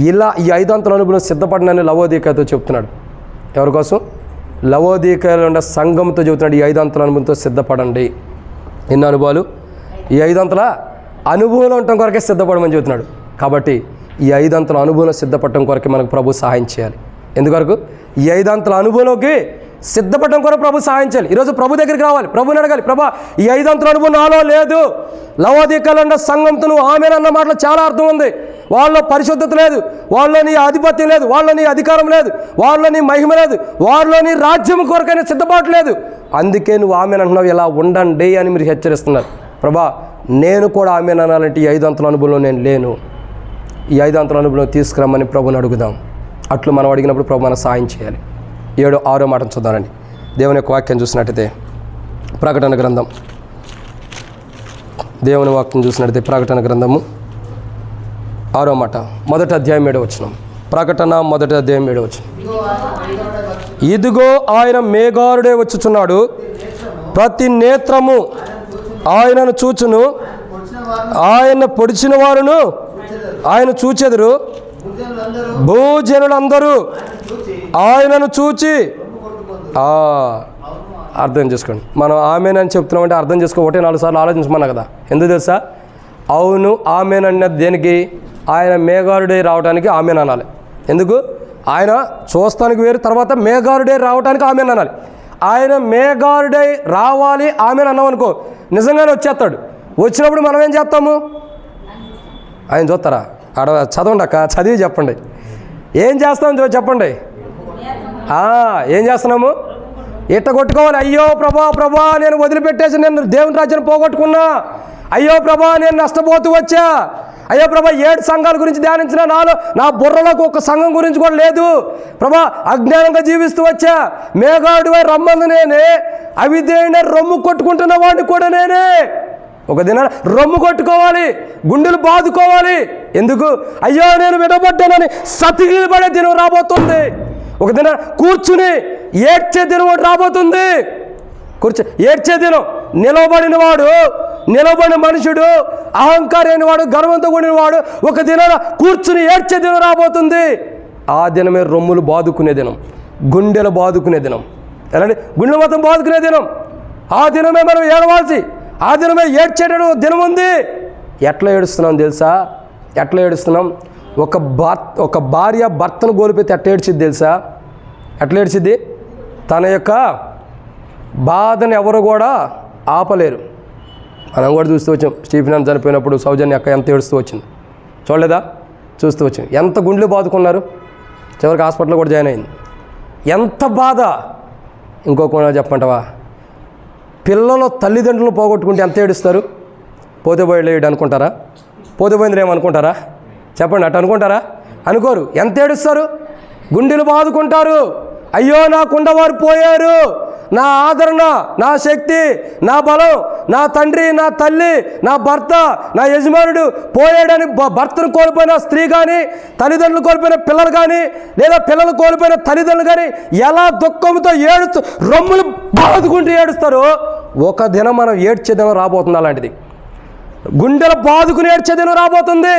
ఇలా ఈ 5 అంతల అనుభవం సిద్ధపడినని లవోదికతో చెప్తున్నాడు. ఎవరి కోసం? లవోదికలో ఉన్న సంఘంతో చెబుతున్నాడు. ఈ 5 అంతల అనుభవంతో సిద్ధపడండి. ఎన్ని అనుభవాలు? ఈ 5 అంతల అనుభవంలో ఉండటం కొరకే సిద్ధపడమని చెబుతున్నాడు. కాబట్టి ఈ 5 అంతల అనుభవంలో సిద్ధపడటం కొరకే మనకు ప్రభు సహాయం చేయాలి. ఎందుకొరకు? ఈ 5 అంతల అనుభవంలోకి సిద్ధపడటం కొరకు ప్రభు సహాయం చేయాలి. ఈరోజు ప్రభు దగ్గరికి రావాలి. ప్రభుని అడగాలి, ప్రభా ఈ 5 అంతల అనుభవం నాలో లేదు. లవోదికలో ఉన్న సంఘంతో నువ్వు ఆమేన్ అన్న మాటలో చాలా అర్థం ఉంది. వాళ్ళలో పరిశుద్ధత లేదు, వాళ్ళలో నీ ఆధిపత్యం లేదు, వాళ్ళలో నీ అధికారం లేదు, వాళ్ళలో నీ మహిమ లేదు, వాళ్ళలో నీ రాజ్యం కొరకైనా సిద్ధపాటు లేదు. అందుకే నువ్వు ఆమేన్ అంటున్నావు. ఇలా ఉండండి అని మీరు హెచ్చరిస్తున్నారు. ప్రభా నేను కూడా ఆమేన్ అనాలంటే ఈ 5 అంతల అనుభవంలో నేను లేను. ఈ 5 అంతల అనుభవం తీసుకురమ్మని ప్రభుని అడుగుదాం. అట్లు మనం అడిగినప్పుడు ప్రభు మన సాయం చేయాలి. 7, 6 మాటను చూద్దామండి. దేవుని యొక్క వాక్యం చూసినట్టయితే ప్రకటన గ్రంథం, దేవుని వాక్యం చూసినట్టయితే ప్రకటన గ్రంథము 6వ మాట, 1వ అధ్యాయం 7వ వచనం. ప్రకటన 1వ అధ్యాయం 7వ వచనం. ఇదిగో ఆయన మేఘారుడే వచ్చుచున్నాడు, ప్రతి నేత్రము ఆయనను చూచును, ఆయన పొడిచిన వారును ఆయన చూచెదరు, భూజనులందరూ ఆయనను చూచి అర్థం చేసుకోండి. మనం ఆమేన్ అని చెప్తున్నామంటే అర్థం చేసుకో. 1-4 సార్లు ఆలోచించమన్నా కదా. ఎందుకు తెలుసా? అవును ఆమేన్ అన్నది దేనికి? ఆయన మేఘారుడే రావడానికి ఆమేన్ అనాలి. ఎందుకు? ఆయన చూస్తానికి వేరు, తర్వాత మేఘారుడే రావడానికి ఆమేన్ అనాలి. ఆయన మేఘారుడే రావాలి ఆమేన్ అన్నాం అనుకో, నిజంగానే వచ్చేస్తాడు. వచ్చినప్పుడు మనం ఏం చేస్తాము? ఆయన చూస్తారా? ఆడ చదవండి అక్క, చదివి చెప్పండి. ఏం చేస్తాం చెప్పండి. ఏం చేస్తున్నాము? ఇట్ట కొట్టుకోవాలి. అయ్యో ప్రభా నేను వదిలిపెట్టేసి నేను దేవుని రాజ్యాన్ని పోగొట్టుకున్నా. అయ్యో ప్రభా నేను నష్టపోతూ వచ్చా. అయ్యో ప్రభా 7 సంఘాల గురించి ధ్యానించిన నా బుర్రలోకి ఒక సంఘం గురించి కూడా లేదు. ప్రభా అజ్ఞానంగా జీవిస్తూ వచ్చా. మేఘాడువై రమ్మంది నేనే, అవిధేయుడై రొమ్ము కొట్టుకుంటున్న వాడిని కూడా నేనే. ఒక దినాన రొమ్ము కొట్టుకోవాలి, గుండెలు బాదుకోవాలి. ఎందుకు? అయ్యో నేను విడబడ్డానని సతికిలబడే దినం రాబోతుంది. ఒక దినం కూర్చుని ఏడ్చే దినం ఒకటి రాబోతుంది. ఏడ్చే దినం. నిలబడిన మనుషుడు, అహంకారైన వాడు, గర్వంతో కూడిన వాడు ఒక దినాన కూర్చుని ఏడ్చే దినం రాబోతుంది. ఆ దినమే రొమ్ములు బాదుకునే దినం, గుండెలు బాదుకునే దినం. ఎలాంటి గుండెలు మొత్తం బాదుకునే దినం. ఆ దినమే మనం ఏడవాల్సి, ఆ దినమే ఏడ్చే దినం ఉంది. ఎట్లా ఏడుస్తున్నాం తెలుసా? ఎట్లా ఏడుస్తున్నాం? ఒక భార్య భర్తను కోల్పోతే ఎట్లా ఏడ్చిద్ది తెలుసా? ఎట్లా ఏడ్చిద్ది? తన యొక్క బాధను ఎవరు కూడా ఆపలేరు. మనం కూడా చూస్తూ వచ్చాం. స్టీఫెన్ చనిపోయినప్పుడు సౌజన్య అక్క ఎంత ఏడుస్తూ వచ్చింది చూడలేదా? చూస్తూ వచ్చింది. ఎంత గుండెలు బాదుకున్నారు. చివరికి హాస్పిటల్లో కూడా జాయిన్ అయింది. ఎంత బాధ. ఇంకొక చెప్పమంటావా? పిల్లలు తల్లిదండ్రులు పోగొట్టుకుంటే ఎంత ఏడుస్తారు? పోతే పోయేడు అనుకుంటారా? పోతే పోయింది ఏమనుకుంటారా? చెప్పండి, అటు అనుకుంటారా? అనుకోరు. ఎంత ఏడుస్తారు? గుండెలు బాదుకుంటారు. అయ్యో నాకుండవారు పోయారు, నా ఆదరణ, నా శక్తి, నా బలం, నా తండ్రి, నా తల్లి, నా భర్త, నా యజమానుడు పోయాడని భర్తను కోల్పోయిన స్త్రీ కానీ, తల్లిదండ్రులు కోల్పోయిన పిల్లలు కానీ, లేదా పిల్లలు కోల్పోయిన తల్లిదండ్రులు కానీ ఎలా దుఃఖంతో ఏడుస్తూ రొమ్ములు బాదుకుంటూ ఏడుస్తారో ఒక దినం మనం ఏడ్చే దినం రాబోతుంది. అలాంటిది గుండెలు బాదుకుని ఏడ్చే దినం రాబోతుంది.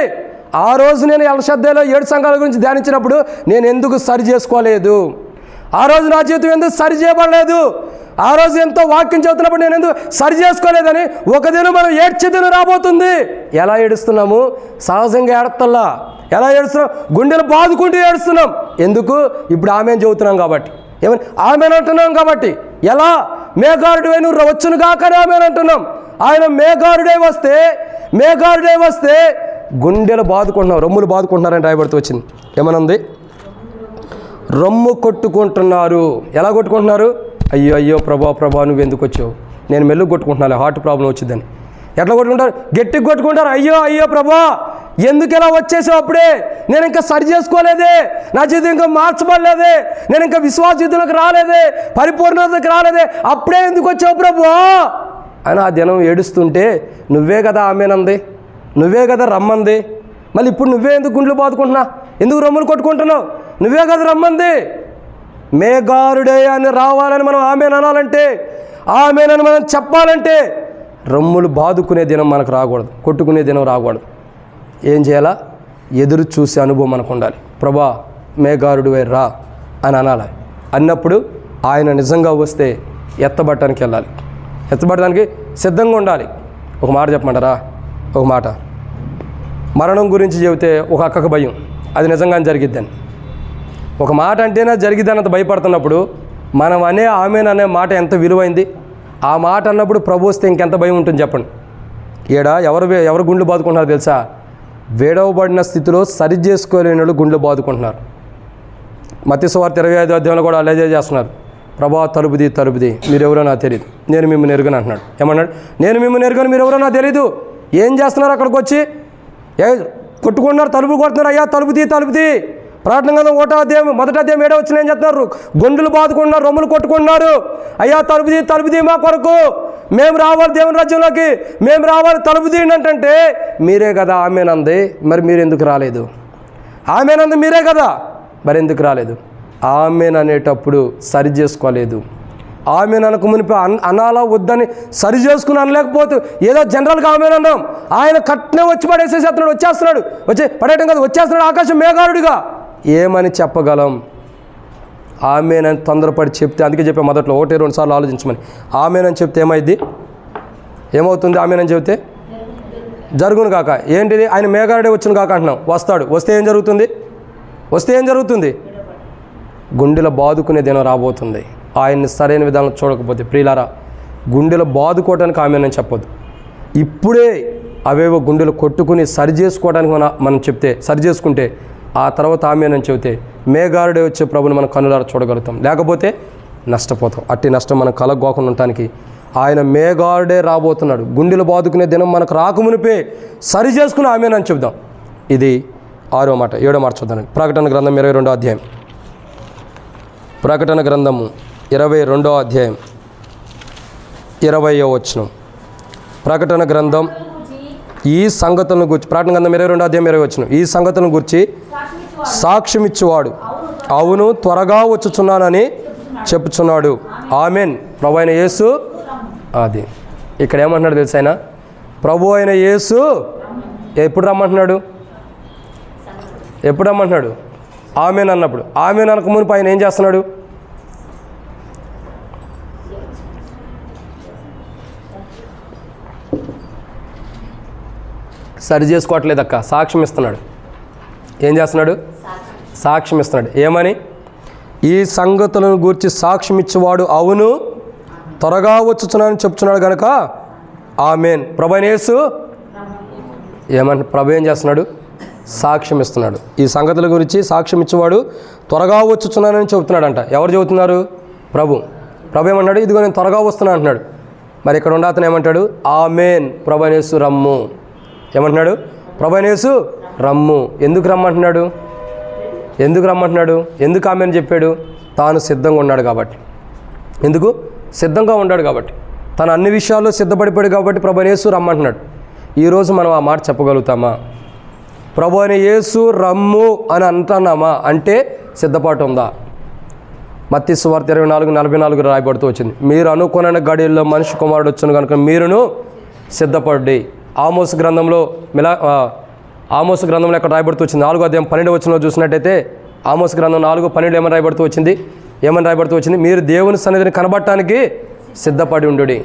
ఆ రోజు నేను ఎల్షద్దాలో 7 సంఘాల గురించి ధ్యానించినప్పుడు నేను ఎందుకు సరి చేసుకోలేదు? ఆ రోజు నా జీవితం ఎందుకు సరి చేయబడలేదు? ఆ రోజు ఎంతో వాక్యం చదువుతున్నప్పుడు నేను ఎందుకు సరి చేసుకోలేదని ఒక దినం మనం ఏడ్చే దినం రాబోతుంది. ఎలా ఏడుస్తున్నాము? సహజంగా ఏడతల్లా. ఎలా ఏడుస్తున్నాం? గుండెలు బాదుకుంటూ ఏడుస్తున్నాం. ఎందుకు? ఇప్పుడు ఆమెను చెబుతున్నాం కాబట్టి. ఏమని? ఆమెను అంటున్నాం కాబట్టి. ఎలా? మేఘారుడై నువ్వు వచ్చును కాకనే ఆమెను అంటున్నాం. ఆయన మేఘారుడై వస్తే గుండెలు బాదుకుంటున్నాం, రొమ్ములు బాదుకుంటున్నారని రాయబడుతూ వచ్చింది. ఏమనుంది? రొమ్ము కొట్టుకుంటున్నారు. ఎలా కొట్టుకుంటున్నారు? అయ్యో ప్రభా నువ్వు ఎందుకు వచ్చావు? నేను మెల్లుగు కొట్టుకుంటున్నాను, హార్ట్ ప్రాబ్లం వచ్చిందని. ఎట్లా కొట్టుకుంటారు? గట్టిగా కొట్టుకుంటారు. అయ్యో ప్రభా ఎందుకు ఎలా వచ్చేసావు? అప్పుడే నేను ఇంకా సరి చేసుకోలేదే, నా జీవితం ఇంకా మార్చబడలేదే, నేను ఇంకా విశ్వాస జీవితంలోకి రాలేదే, పరిపూర్ణతకి రాలేదే, అప్పుడే ఎందుకు వచ్చావు ప్రభా అని ఆ దినం ఏడుస్తుంటే నువ్వే కదా ఆమెనంది, నువ్వే కదా రమ్మంది. మళ్ళీ ఇప్పుడు నువ్వే ఎందుకు గుండెలు బాదుకుంటున్నా? ఎందుకు రొమ్ములు కొట్టుకుంటున్నావు? నువ్వే కదా రమ్మంది. మేఘారుడే అని రావాలని మనం ఆమెను అనాలంటే, ఆమెనని మనం చెప్పాలంటే రొమ్ములు బాదుకునే దినం మనకు రాకూడదు, కొట్టుకునే దినం రాకూడదు. ఏం చేయాలా? ఎదురు చూసే అనుభవం మనకు ఉండాలి. ప్రభా మేఘారుడివై రా అని అనాలి. అన్నప్పుడు ఆయన నిజంగా వస్తే ఎత్తబట్టడానికి వెళ్ళాలి, ఎత్తబడడానికి సిద్ధంగా ఉండాలి. ఒక మాట చెప్పమంటారా? ఒక మాట, మరణం గురించి చెబితే ఒక అక్కకు భయం, అది నిజంగానే జరిగిద్దని. ఒక మాట అంటేనే జరిగిద్దని అంత భయపడుతున్నప్పుడు మనం ఆమె మాట ఎంత విలువైంది. ఆ మాట అన్నప్పుడు ప్రభు వస్తే ఇంకెంత భయం ఉంటుంది చెప్పండి. ఎవరు గుండెలు బాదుకుంటున్నారు తెలుసా? వేడవబడిన స్థితిలో సరి చేసుకోలేని వాళ్ళు గుండెలు బాదుకుంటున్నారు. మత్తయి సువార్త 25వ అధ్యాయంలో కూడా అలాగే చేస్తున్నారు. ప్రభా తలుపుది మీరెవరో నాకు తెలియదు, నేను మిమ్మల్ని ఎరుగను అంటున్నాడు. ఏమన్నాడు? నేను మిమ్మల్ని ఎరుగను, మీరెవరో నాకు తెలీదు. ఏం చేస్తున్నారు? అక్కడికి వచ్చి కొట్టుకుంటున్నారు, తలుపు కొడుతున్నారు. అయ్యా తలుపుది. ప్రార్థన గ్రంథం 1వ అధ్యాయం 1వ అధ్యాయం 7వ వచనం ఏం చేస్తున్నారు? గుండెలు బాదుకుంటున్నారు, రొమ్ములు కొట్టుకుంటున్నారు. అయ్యా తలుపుది మా కొరకు, మేము రావాలి దేవుని రాజ్యంలోకి, మేము రావాలి, తలుపు తీయండి అంటే మీరే కదా ఆమెనంది, మరి మీరు ఎందుకు రాలేదు? ఆమెనంది మీరే కదా, మరి ఎందుకు రాలేదు? ఆమెను అనేటప్పుడు సరి చేసుకోలేదు. ఆమెను అనక మునిపి అనాలా వద్దని సరి చేసుకుని అనలేకపోతూ ఏదో జనరల్గా ఆమెను అన్నాం. ఆయన కట్నే వచ్చి పడేసేసి అతను వచ్చేస్తున్నాడు, పడేయటం కాదు, వచ్చేస్తున్నాడు ఆకాశం మేఘారుడిగా. ఏమని చెప్పగలం? ఆమెనని తొందరపడి చెప్తే, అందుకే చెప్పే మొదట్లో 1-2 సార్లు ఆలోచించమని. ఆమెనని చెప్తే ఏమవుతుంది? ఆమెనని చెప్తే జరుగును కాక. ఏంటిది? ఆయన మేఘారుడే వచ్చును కాక అంటున్నాం. వస్తే ఏం జరుగుతుంది? గుండెల బాదుకునే దినం రాబోతుంది. ఆయన్ని సరైన విధానం చూడకపోతే. ప్రియులారా, గుండెలు బాదుకోవడానికి ఆమెనని చెప్పొద్దు. ఇప్పుడే అవేవో గుండెలు కొట్టుకుని సరి చేసుకోవడానికి మనం చెప్తే, సరి చేసుకుంటే ఆ తర్వాత ఆమెనని చెబితే మేఘారుడే వచ్చే ప్రభుని మనం కన్నులారా చూడగలుగుతాం. లేకపోతే నష్టపోతాం. అట్టి నష్టం మనం కలగోకుండా ఉండటానికి ఆయన మేఘారుడే రాబోతున్నాడు. గుండెలు బాదుకునే దినం మనకు రాకమునిపే సరి చేసుకుని ఆమెనని చెబుదాం. ఇది 6వ మాట. 7వ మాట చూద్దాం. ప్రకటన గ్రంథం 22వ అధ్యాయం. ప్రకటన గ్రంథము 22వ అధ్యాయం 20వ వచనం. ప్రకటన గ్రంథం ఈ సంగతులను గురించి, ప్రకటన గ్రంథం 22వ అధ్యాయం 20వ వచనం. ఈ సంగతులను గురించి సాక్ష్యమిచ్చువాడు అవును త్వరగా వచ్చుచున్నానని చెప్పుచున్నాడు. ఆమెన్. ప్రభు అయిన యేసు, అది ఇక్కడ ఏమంటున్నాడు తెలుసా? ఆయన ప్రభు అయిన యేసు ఎప్పుడు రమ్మంటున్నాడు? ఆమెన్ అన్నప్పుడు. ఆమెన్ అనక మునుపు ఆయన ఏం చేస్తున్నాడు? సరి చేసుకోవట్లేదు అక్క, సాక్ష్యం ఇస్తున్నాడు. ఏం చేస్తున్నాడు? సాక్ష్యం ఇస్తున్నాడు. ఏమని? ఈ సంగతులను గూర్చి సాక్ష్యం ఇచ్చేవాడు అవును త్వరగా వచ్చుచున్నానని చెప్తున్నాడు కనుక ఆమెన్. ప్రభు అయిన యేసు ప్రభు ఏం చేస్తున్నాడు? సాక్ష్యం ఇస్తున్నాడు. ఈ సంగతుల గురించి సాక్ష్యం ఇచ్చేవాడు త్వరగా వచ్చుచున్నానని చెబుతున్నాడంట. ఎవరు చెబుతున్నారు? ప్రభు ఏమన్నాడు? ఇదిగో నేను త్వరగా వస్తున్నాను అంటున్నాడు. మరి ఇక్కడ ఉండ అతను ఏమంటాడు? ఆమెన్. ప్రభు అయిన యేసు రమ్ము. ఏమంటున్నాడు? ప్రభు అయిన యేసు రమ్ము. ఎందుకు రమ్మంటున్నాడు? ఎందుకు ఆమెను చెప్పాడు? తాను సిద్ధంగా ఉన్నాడు కాబట్టి. ఎందుకు? సిద్ధంగా ఉన్నాడు కాబట్టి. తను అన్ని విషయాల్లో సిద్ధపడిపోయాడు కాబట్టి ప్రభు అయిన యేసు రమ్మంటున్నాడు. ఈరోజు మనం ఆ మాట చెప్పగలుగుతామా? ప్రభు అయిన యేసు రమ్ము అని అంటున్నామా? అంటే సిద్ధపాటు ఉందా? మత్తయి సువార్త 24:44 రాయబడుతూ వచ్చింది. మీరు అనుకున్న గడియల్లో మనిషి కుమారుడు వచ్చును కనుక మీరును సిద్ధపడి. ఆమోసు గ్రంథంలో ఎక్కడ రాయబడుతూ వచ్చింది? 4వ అధ్యాయం 12వ వచనంలో చూసినట్టయితే ఆమోసు గ్రంథం 4:12 ఏమని రాయబడుతూ వచ్చింది? ఏమని రాయబడుతూ వచ్చింది? మీరు దేవుని సన్నిధిని కనబడటానికి సిద్ధపడి ఉండుడి.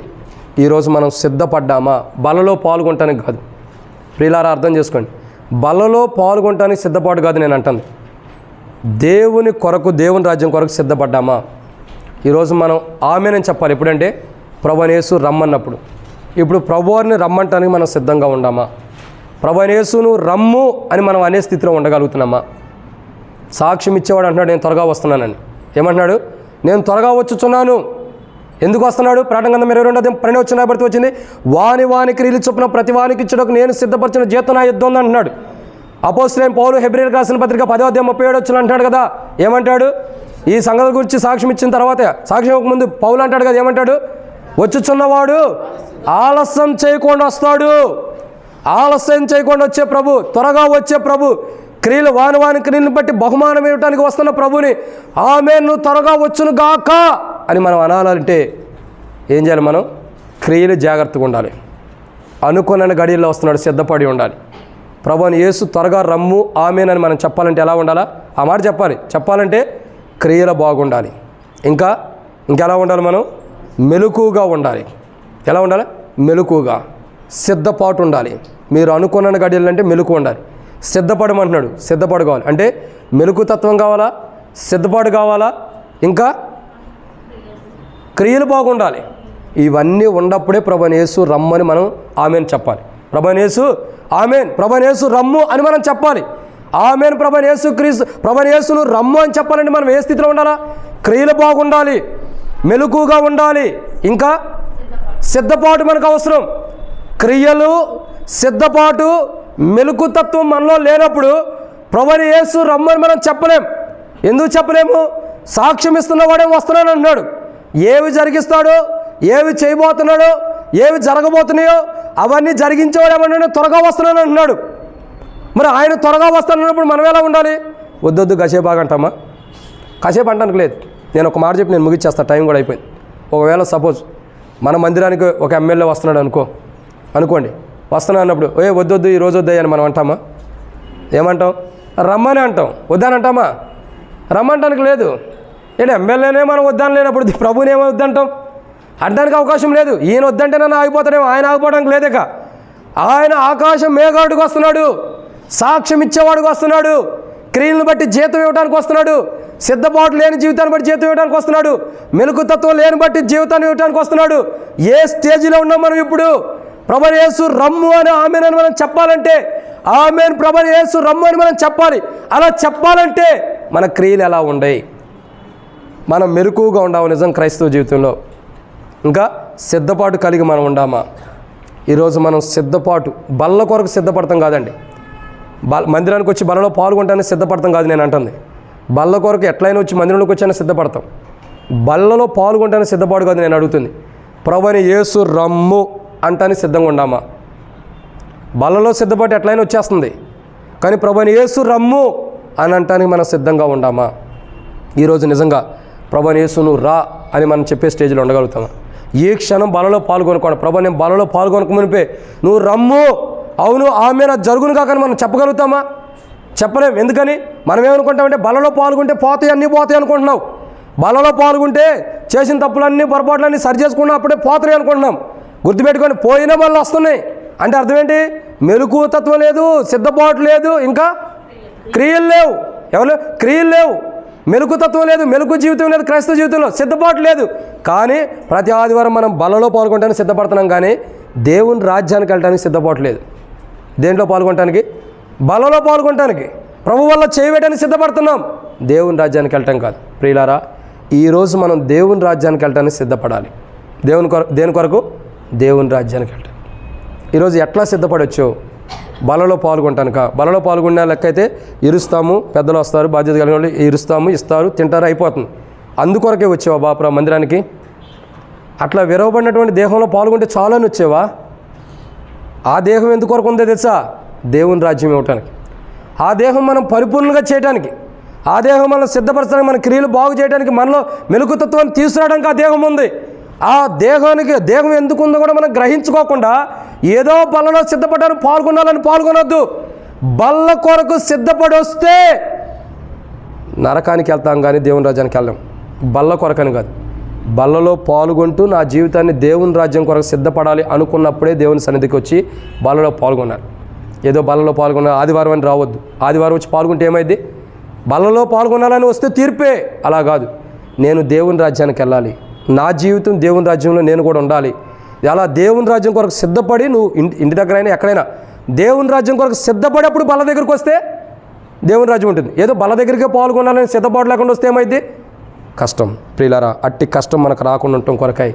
ఈరోజు మనం సిద్ధపడ్డామా? బలలో పాల్గొనటానికి కాదు. ప్రియులారా అర్థం చేసుకోండి, బలలో పాల్గొనటానికి సిద్ధపాటు కాదు నేను అంటాను. దేవుని కొరకు, దేవుని రాజ్యం కొరకు సిద్ధపడ్డామా? ఈరోజు మనం ఆమేనని చెప్పాలి. ఎప్పుడంటే ప్రభువైన యేసు రమ్మన్నప్పుడు. ఇప్పుడు ప్రభువారిని రమ్మంటానికి మనం సిద్ధంగా ఉండామా? ప్రభువైన యేసును రమ్ము అని మనం అనే స్థితిలో ఉండగలుగుతున్నామా? సాక్ష్యం ఇచ్చేవాడు అంటున్నాడు నేను త్వరగా వస్తున్నానని. ఏమంటున్నాడు? నేను త్వరగా వచ్చుచున్నాను. ఎందుకు వస్తున్నాడు? ప్రకటన గ్రంథం 22:12 వచ్చిన రాయబడుతూ వచ్చింది, వాని క్రియలు చొప్పున ప్రతి వానికి ఇచ్చుటకు నేను సిద్ధపరిచిన జీతం నా యుద్ధం ఉంది అంటున్నాడు. అపోస్తలుడైన పౌలు హెబ్రీయులకు రాసిన పత్రిక 10:37 వచ్చిన అంటాడు కదా. ఏమంటాడు? ఈ సంగతి గురించి సాక్ష్యం ఇచ్చిన తర్వాత, సాక్ష్యం ముందు పౌలు అంటాడు కదా, ఏమంటాడు? వచ్చుచున్నవాడు ఆలస్యం చేయకుండా వస్తాడు. ఆలస్యం చేయకుండా వచ్చే ప్రభు, త్వరగా వచ్చే ప్రభు, క్రియలు వాని క్రియలను బట్టి బహుమానం ఇవ్వడానికి వస్తున్న ప్రభుని ఆమేన్ నువ్వు త్వరగా వచ్చును గాక అని మనం అనాలంటే ఏం చేయాలి? మనం క్రియలు జాగ్రత్తగా ఉండాలి. అనుకున్న గడియల్లో వస్తున్నాడు, సిద్ధపడి ఉండాలి. ప్రభువుని యేసు త్వరగా రమ్ము ఆమేన్ అని మనం చెప్పాలంటే ఎలా ఉండాలా? ఆ మాట చెప్పాలి. చెప్పాలంటే క్రియలు బాగుండాలి. ఇంకా ఎలా ఉండాలి? మనం మెలకుగా ఉండాలి. ఎలా ఉండాలి? మెలకుగా, సిద్ధపాటు ఉండాలి. మీరు అనుకున్న గడియలు అంటే మెలకు ఉండాలి. సిద్ధపడమంటున్నాడు, సిద్ధపాటు కావాలి. అంటే మెలకుతత్వం కావాలా, సిద్ధపాటు కావాలా, ఇంకా క్రియలు బాగుండాలి. ఇవన్నీ ఉన్నప్పుడే ప్రభువైన యేసు రమ్మని మనం ఆమేన్ చెప్పాలి. ప్రభువైన యేసు ఆమేన్, ప్రభువైన యేసు రమ్ము అని మనం చెప్పాలి. ఆమేన్, ప్రభువైన యేసు క్రీస్తు, ప్రభువైన యేసును రమ్ము అని చెప్పాలంటే మనం ఏ స్థితిలో ఉండాలా? క్రియలు బాగుండాలి, మెలకుగా ఉండాలి, ఇంకా సిద్ధపాటు మనకు అవసరం. క్రియలు, సిద్ధపాటు, మెలకుతత్వం మనలో లేనప్పుడు ప్రభువైన యేసు రమ్మని మనం చెప్పలేం. ఎందుకు చెప్పలేము? సాక్ష్యం ఇస్తున్నవాడే వస్తున్నాను అంటున్నాడు. ఏవి జరిగిస్తాడో, ఏవి చేయబోతున్నాడో, ఏవి జరగబోతున్నాయో అవన్నీ జరిగించేవాడు ఏమన్నా త్వరగా వస్తున్నాను అంటున్నాడు. మరి ఆయన త్వరగా వస్తానన్నప్పుడు మనం ఎలా ఉండాలి? వద్దొద్దు కాసేపు ఆగంటామా? కాసేపు అంటానికి లేదు. నేను ఒక మాట చెప్పి నేను ముగిచ్చేస్తాను, టైం కూడా అయిపోయింది. ఒకవేళ సపోజ్ మన మందిరానికి ఒక ఎమ్మెల్యే వస్తున్నాడు అనుకోండి, వస్తున్నా అన్నప్పుడు వద్దొద్దు ఈ రోజు వద్దాయి అని మనం అంటామా? ఏమంటాం? రమ్మని అంటాం. వద్దని అంటామా? రమ్మంటానికి లేదు. ఏంటి ఎమ్మెల్యేనే మనం వద్దాని లేనప్పుడు ప్రభుని ఏమో వద్దంటాం? అంటానికి అవకాశం లేదు. ఈయన వద్దంటే నన్ను ఆగిపోతాడేమో, ఆయన ఆగిపోవడానికి లేదేక. ఆయన ఆకాశం మేఘాడుకు వస్తున్నాడు, సాక్ష్యం ఇచ్చేవాడికి వస్తున్నాడు, క్రియలను బట్టి జీతం ఇవ్వడానికి వస్తున్నాడు, సిద్ధపాటు లేని జీవితాన్ని బట్టి జీతం ఇవ్వడానికి వస్తున్నాడు, మెలకుతత్వం లేని బట్టి జీవితాన్ని ఇవ్వడానికి వస్తున్నాడు. ఏ స్టేజ్లో ఉన్నాం మనం ఇప్పుడు? ప్రభువైన యేసు రమ్ము అని ఆమేన్ అని మనం చెప్పాలంటే, ఆమేన్ ప్రభువైన యేసు రమ్ము అని మనం చెప్పాలి. అలా చెప్పాలంటే మన క్రియలు ఎలా ఉండయి? మనం మెలకుగా ఉండాము నిజం క్రైస్తవ జీవితంలో. ఇంకా సిద్ధపాటు కలిగి మనం ఉండామా? ఈరోజు మనం సిద్ధపాటు, బల్ల కొరకు సిద్ధపడతాం కాదండి. మందిరానికి వచ్చి బలలో పాల్గొంటానికి సిద్ధపడతాం కాదు నేను అంటుంది. బల్ల కొరకు ఎట్లయినా వచ్చి మందిరంలోకి వచ్చైనా సిద్ధపడతాం. బల్లలో పాల్గొంటానికి సిద్ధపాటు కాదు నేను అడుగుతుంది. ప్రభువైన యేసు రమ్ము అంటానికి సిద్ధంగా ఉండామా? బల్లలో సిద్ధపాటు ఎట్లయినా వచ్చేస్తుంది, కానీ ప్రభువైన యేసు రమ్ము అని అంటానికి మనం సిద్ధంగా ఉండామా? ఈరోజు నిజంగా ప్రభువైన యేసు నువ్వు రా అని మనం చెప్పే స్టేజ్లో ఉండగలుగుతామా? ఏ క్షణం బలలో పాల్గొనకుండా ప్రభు నేను బలలో పాల్గొనక మునిపే నువ్వు రమ్ము, అవును ఆమేన్ అది జరుగును కాకని మనం చెప్పగలుగుతామా? చెప్పలేం. ఎందుకని? మనం ఏమనుకుంటామంటే బలలో పాల్గొంటే పోతాయి, అన్నీ పోతాయి అనుకుంటున్నావు. బలలో పాల్గొంటే చేసిన తప్పులన్నీ పొరపాట్లన్నీ సరి చేసుకున్నా అప్పుడే పోతాయి అనుకుంటున్నాం. గుర్తుపెట్టుకొని పోయినా మళ్ళీ వస్తున్నాయి అంటే అర్థం ఏంటి? మెలకువతత్వం లేదు, సిద్ధపాటు లేదు, ఇంకా క్రియలు లేవు. ఎవరు? క్రియలు లేవు, మెలకుతత్వం లేదు, మెలకు జీవితం లేదు, క్రైస్తవ జీవితంలో సిద్ధపాటు లేదు. కానీ ప్రతి ఆదివారం మనం బలలో పాల్గొనడానికి సిద్ధపడుతున్నాం, కానీ దేవుని రాజ్యానికి వెళ్ళడానికి సిద్ధపాటు లేదు. దేంట్లో పాల్గొనడానికి? బలలో పాల్గొనడానికి, ప్రభు వల్ల చేయవేయడానికి సిద్ధపడుతున్నాం, దేవుని రాజ్యానికి వెళ్ళటం కాదు. ప్రియులారా, ఈరోజు మనం దేవుని రాజ్యానికి వెళ్ళటానికి సిద్ధపడాలి. దేని కొరకు? దేవుని రాజ్యానికి వెళ్ళటం. ఈరోజు ఎట్లా సిద్ధపడవచ్చు? బలలో పాల్గొంటానుక. బలలో పాల్గొనే లెక్క అయితే ఇరుస్తాము, పెద్దలు వస్తారు, బాధ్యత కలిగిన వాళ్ళు ఇరుస్తాము, ఇస్తారు, తింటారు, అయిపోతుంది. అందుకొరకే వచ్చేవా బాపురా మందిరానికి? అట్లా విరవబడినటువంటి దేహంలో పాల్గొంటే చాలని వచ్చేవా? ఆ దేహం ఎందుకొరకు ఉందో తెలుసా? దేవుని రాజ్యం ఇవ్వటానికి. ఆ దేహం మనం పరిపూర్ణంగా చేయడానికి, ఆ దేహం మనం సిద్ధపరచడానికి, మన క్రియలు బాగు చేయడానికి, మనలో మెలకుతత్వాన్ని తీసుకురావడానికి ఆ దేహం ఉంది. ఆ దేహం ఎందుకు ఉందో కూడా మనం గ్రహించుకోకుండా ఏదో బల్లలో సిద్ధపడడానికి పాల్గొనొద్దు. బల్ల కొరకు సిద్ధపడి వస్తే నరకానికి వెళ్తాం, కానీ దేవుని రాజ్యానికి వెళ్ళాం. బల్ల కొరకని కాదు, బల్లలో పాల్గొంటూ నా జీవితాన్ని దేవుని రాజ్యం కొరకు సిద్ధపడాలి అనుకున్నప్పుడే దేవుని సన్నిధికి వచ్చి బల్లలో పాల్గొన్నారు. ఏదో బల్లలో పాల్గొన్నారు ఆదివారం అని రావద్దు. ఆదివారం వచ్చి పాల్గొంటే ఏమైంది? బల్లలో పాల్గొనాలని వస్తే తీర్పే. అలా కాదు, నేను దేవుని రాజ్యానికి వెళ్ళాలి, నా జీవితం దేవుని రాజ్యంలో నేను కూడా ఉండాలి. అలా దేవుని రాజ్యం కొరకు సిద్ధపడి నువ్వు ఇంటి దగ్గరైనా ఎక్కడైనా దేవుని రాజ్యం కొరకు సిద్ధపడి అప్పుడు బల్ల దగ్గరికి వస్తే దేవుని రాజ్యం ఉంటుంది. ఏదో బల్ల దగ్గరికే పాల్గొనాలని సిద్ధపాటు లేకుండా వస్తే ఏమైంది? కష్టం. ప్రియులారా, అట్టి కష్టం మనకు రాకుండా ఉండటం కొరకై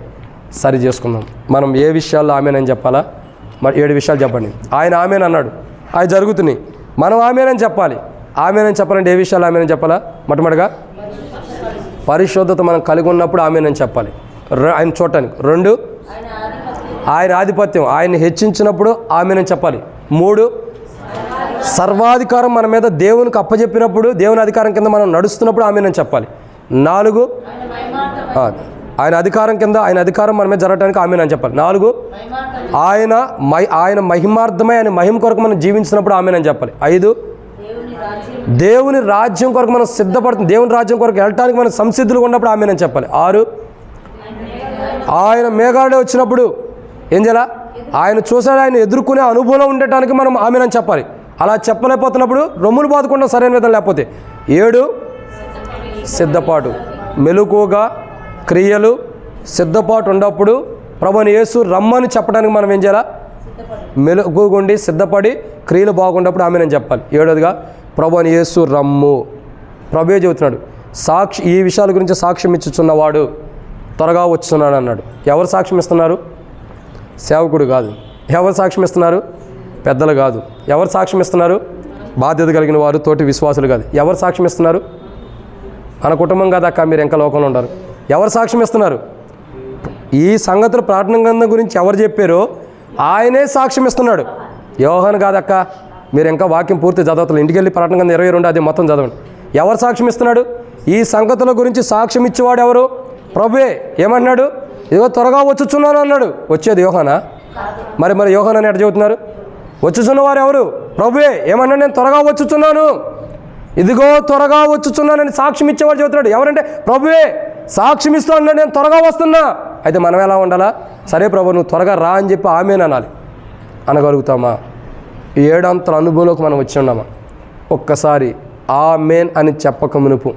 సరి చేసుకుందాం. మనం ఏ విషయాల్లో ఆమెనని చెప్పాలా? మరి 7 విషయాలు చెప్పండి. ఆయన ఆమెన్ అన్నాడు, అవి జరుగుతున్నాయి, మనం ఆమెనని చెప్పాలి. ఆమెనని చెప్పాలంటే ఏ విషయాలు ఆమెనని చెప్పాలా? మొట్టమొదటిగా పరిశుద్ధత మనం కలిగి ఉన్నప్పుడు ఆమెనని చెప్పాలి, ఆయన చూడటానికి. 2, ఆయన ఆధిపత్యం, ఆయన్ని హెచ్చించినప్పుడు ఆమెనని చెప్పాలి. 3, సర్వాధికారం మన మీద దేవునికి అప్పచెప్పినప్పుడు, దేవుని అధికారం కింద మనం నడుస్తున్నప్పుడు ఆమెనని చెప్పాలి. 4, ఆయన అధికారం కింద, ఆయన అధికారం మన మీద జరగడానికి ఆమెనని చెప్పాలి. 4, ఆయన మహిమార్థమై ఆయన మహిమ కొరకు మనం జీవించినప్పుడు ఆమెనని చెప్పాలి. 5, దేవుని రాజ్యం కొరకు మనం సిద్ధపడుతుంది, దేవుని రాజ్యం కొరకు వెళ్ళటానికి మనం సంసిద్ధులుగా ఉన్నప్పుడు ఆమెనని చెప్పాలి. 6, ఆయన మేఘాడే వచ్చినప్పుడు ఏం చేయాలా? ఆయన చూసాడు, ఆయన ఎదుర్కొనే అనుభవం ఉండటానికి మనం ఆమెనని చెప్పాలి. అలా చెప్పలేకపోతున్నప్పుడు రొమ్ములు బాదుకుంటాం సరైన విధంగా లేకపోతే. 7, సిద్ధపాటు, మెలకువగా క్రియలు సిద్ధపాటు ఉన్నప్పుడు ప్రభువుని యేసు రమ్మని చెప్పడానికి మనం ఏం చేయాలా? మెలకువగుండి సిద్ధపడి క్రియలు బాగున్నప్పుడు ఆమెనని చెప్పాలి. 7వదిగా ప్రభువుని యేసు రమ్ము. ప్రభువే చెబుతున్నాడు, ఈ విషయాల గురించి సాక్ష్యం ఇచ్చుచున్నవాడు త్వరగా వచ్చున్నాడు అన్నాడు. ఎవరు సాక్ష్యం ఇస్తున్నారు? సేవకుడు కాదు. ఎవరు సాక్ష్యం ఇస్తున్నారు? పెద్దలు కాదు. ఎవరు సాక్ష్యం ఇస్తున్నారు? బాధ్యత కలిగిన వారు, తోటి విశ్వాసులు కాదు. ఎవరు సాక్ష్యం ఇస్తున్నారు? మన కుటుంబం కాదక్క, మీరు ఇంకా లోకంలో ఉంటారు. ఎవరు సాక్ష్యం ఇస్తున్నారు? ఈ సంగతులు ప్రార్థన గ్రంథం గురించి ఎవరు చెప్పారో ఆయనే సాక్ష్యం ఇస్తున్నాడు. యోహాను కాదక్క, మీరు ఇంకా వాక్యం పూర్తి చదవతలు, ఇంటికి వెళ్ళి ప్రార్థన గ్రంథం 22 అది మొత్తం చదవండి. ఎవరు సాక్ష్యం ఇస్తున్నాడు? ఈ సంగతుల గురించి సాక్ష్యం ఇచ్చేవాడు ఎవరు? ప్రభువే. ఏమంటున్నాడు? ఇదిగో త్వరగా వచ్చుచున్నాను అన్నాడు. వచ్చేది యోహానా? మరి యోహానా అని ఎట్లా చెబుతున్నారు? వచ్చుచున్నవారు ఎవరు? ప్రభువే. ఏమన్నాడు? నేను త్వరగా వచ్చుచున్నాను, ఇదిగో త్వరగా వచ్చుచున్నానని సాక్ష్యం ఇచ్చేవాడు చెబుతున్నాడు. ఎవరంటే ప్రభువే సాక్ష్యం ఇస్తూ అన్నాడు, నేను త్వరగా వస్తున్నా. అయితే మనం ఎలా ఉండాలా? సరే ప్రభు, నువ్వు త్వరగా రా అని చెప్పి ఆమెన్ అనాలి. అనగలుగుతామా? 7 అంతల అనుభవంలోకి మనం వచ్చి ఉన్నామా? ఒక్కసారి ఆమెన్ అని చెప్పక మునుపు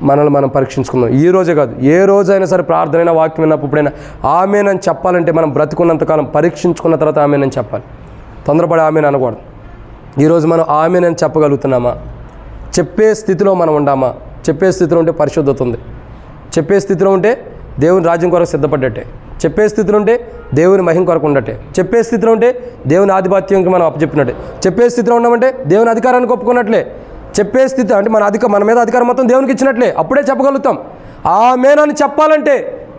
మనల్ని మనం పరీక్షించుకుందాం. ఈ రోజే కాదు, ఏ రోజైనా సరే ప్రార్థన వాక్యం విన్నప్పుడైనా ఆమెన్ అని చెప్పాలంటే మనం బ్రతికున్నంతకాలం పరీక్షించుకున్న తర్వాత ఆమెన్ అని చెప్పాలి. తొందరపడి ఆమెన్ అనకూడదు. ఈరోజు మనం ఆమెన్ అని చెప్పగలుగుతున్నామా? చెప్పే స్థితిలో మనం ఉండామా? చెప్పే స్థితిలో ఉంటే పరిశుద్ధత ఉంది. చెప్పే స్థితిలో ఉంటే దేవుని రాజ్యం కొరకు సిద్ధపడ్డట్టే. చెప్పే స్థితిలో ఉంటే దేవుని మహిమ కొరకు ఉండట్టే. చెప్పే స్థితిలో ఉంటే దేవుని ఆధిపత్యంకి మనం అప్పచెప్పినట్టే. చెప్పే స్థితిలో ఉన్నామంటే దేవుని అధికారానికి ఒప్పుకున్నట్లే. చెప్పే స్థితి అంటే మన మీద అధికారం మొత్తం దేవునికి ఇచ్చినట్లే. అప్పుడే చెప్పగలుగుతాం. ఆమేన్ అని చెప్పాలంటే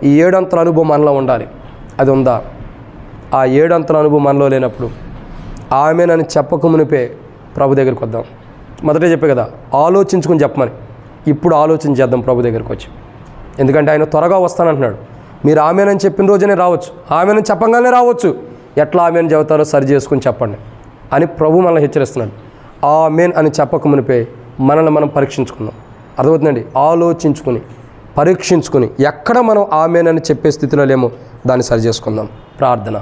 ఈ 7 అంతల అనుభవం మనలో ఉండాలి. అది ఉందా? ఆ 7 అంతల అనుభవం మనలో లేనప్పుడు ఆమేన్ అని చెప్పక మునిపే ప్రభు దగ్గరికి వద్దాం. మొదటే చెప్పే కదా, ఆలోచించుకుని చెప్పమని. ఇప్పుడు ఆలోచన చేద్దాం ప్రభు దగ్గరికి వచ్చి. ఎందుకంటే ఆయన త్వరగా వస్తానంటున్నాడు. మీరు ఆమేన్ అని చెప్పిన రోజునే రావచ్చు, ఆమేన్ అని చెప్పంగానే రావచ్చు. ఎట్లా ఆమేన్ చెబుతారో సరి చేసుకుని చెప్పండి అని ప్రభు మనల్ని హెచ్చరిస్తున్నాడు. ఆమేన్ అని చెప్పక మునిపే మనల్ని మనం పరీక్షించుకుందాం. అర్థమవుతుందండి? ఆలోచించుకుని పరీక్షించుకుని ఎక్కడ మనం ఆమేన్ అని చెప్పే స్థితిలో లేమో దాన్ని సరి చేసుకుందాం. ప్రార్థన.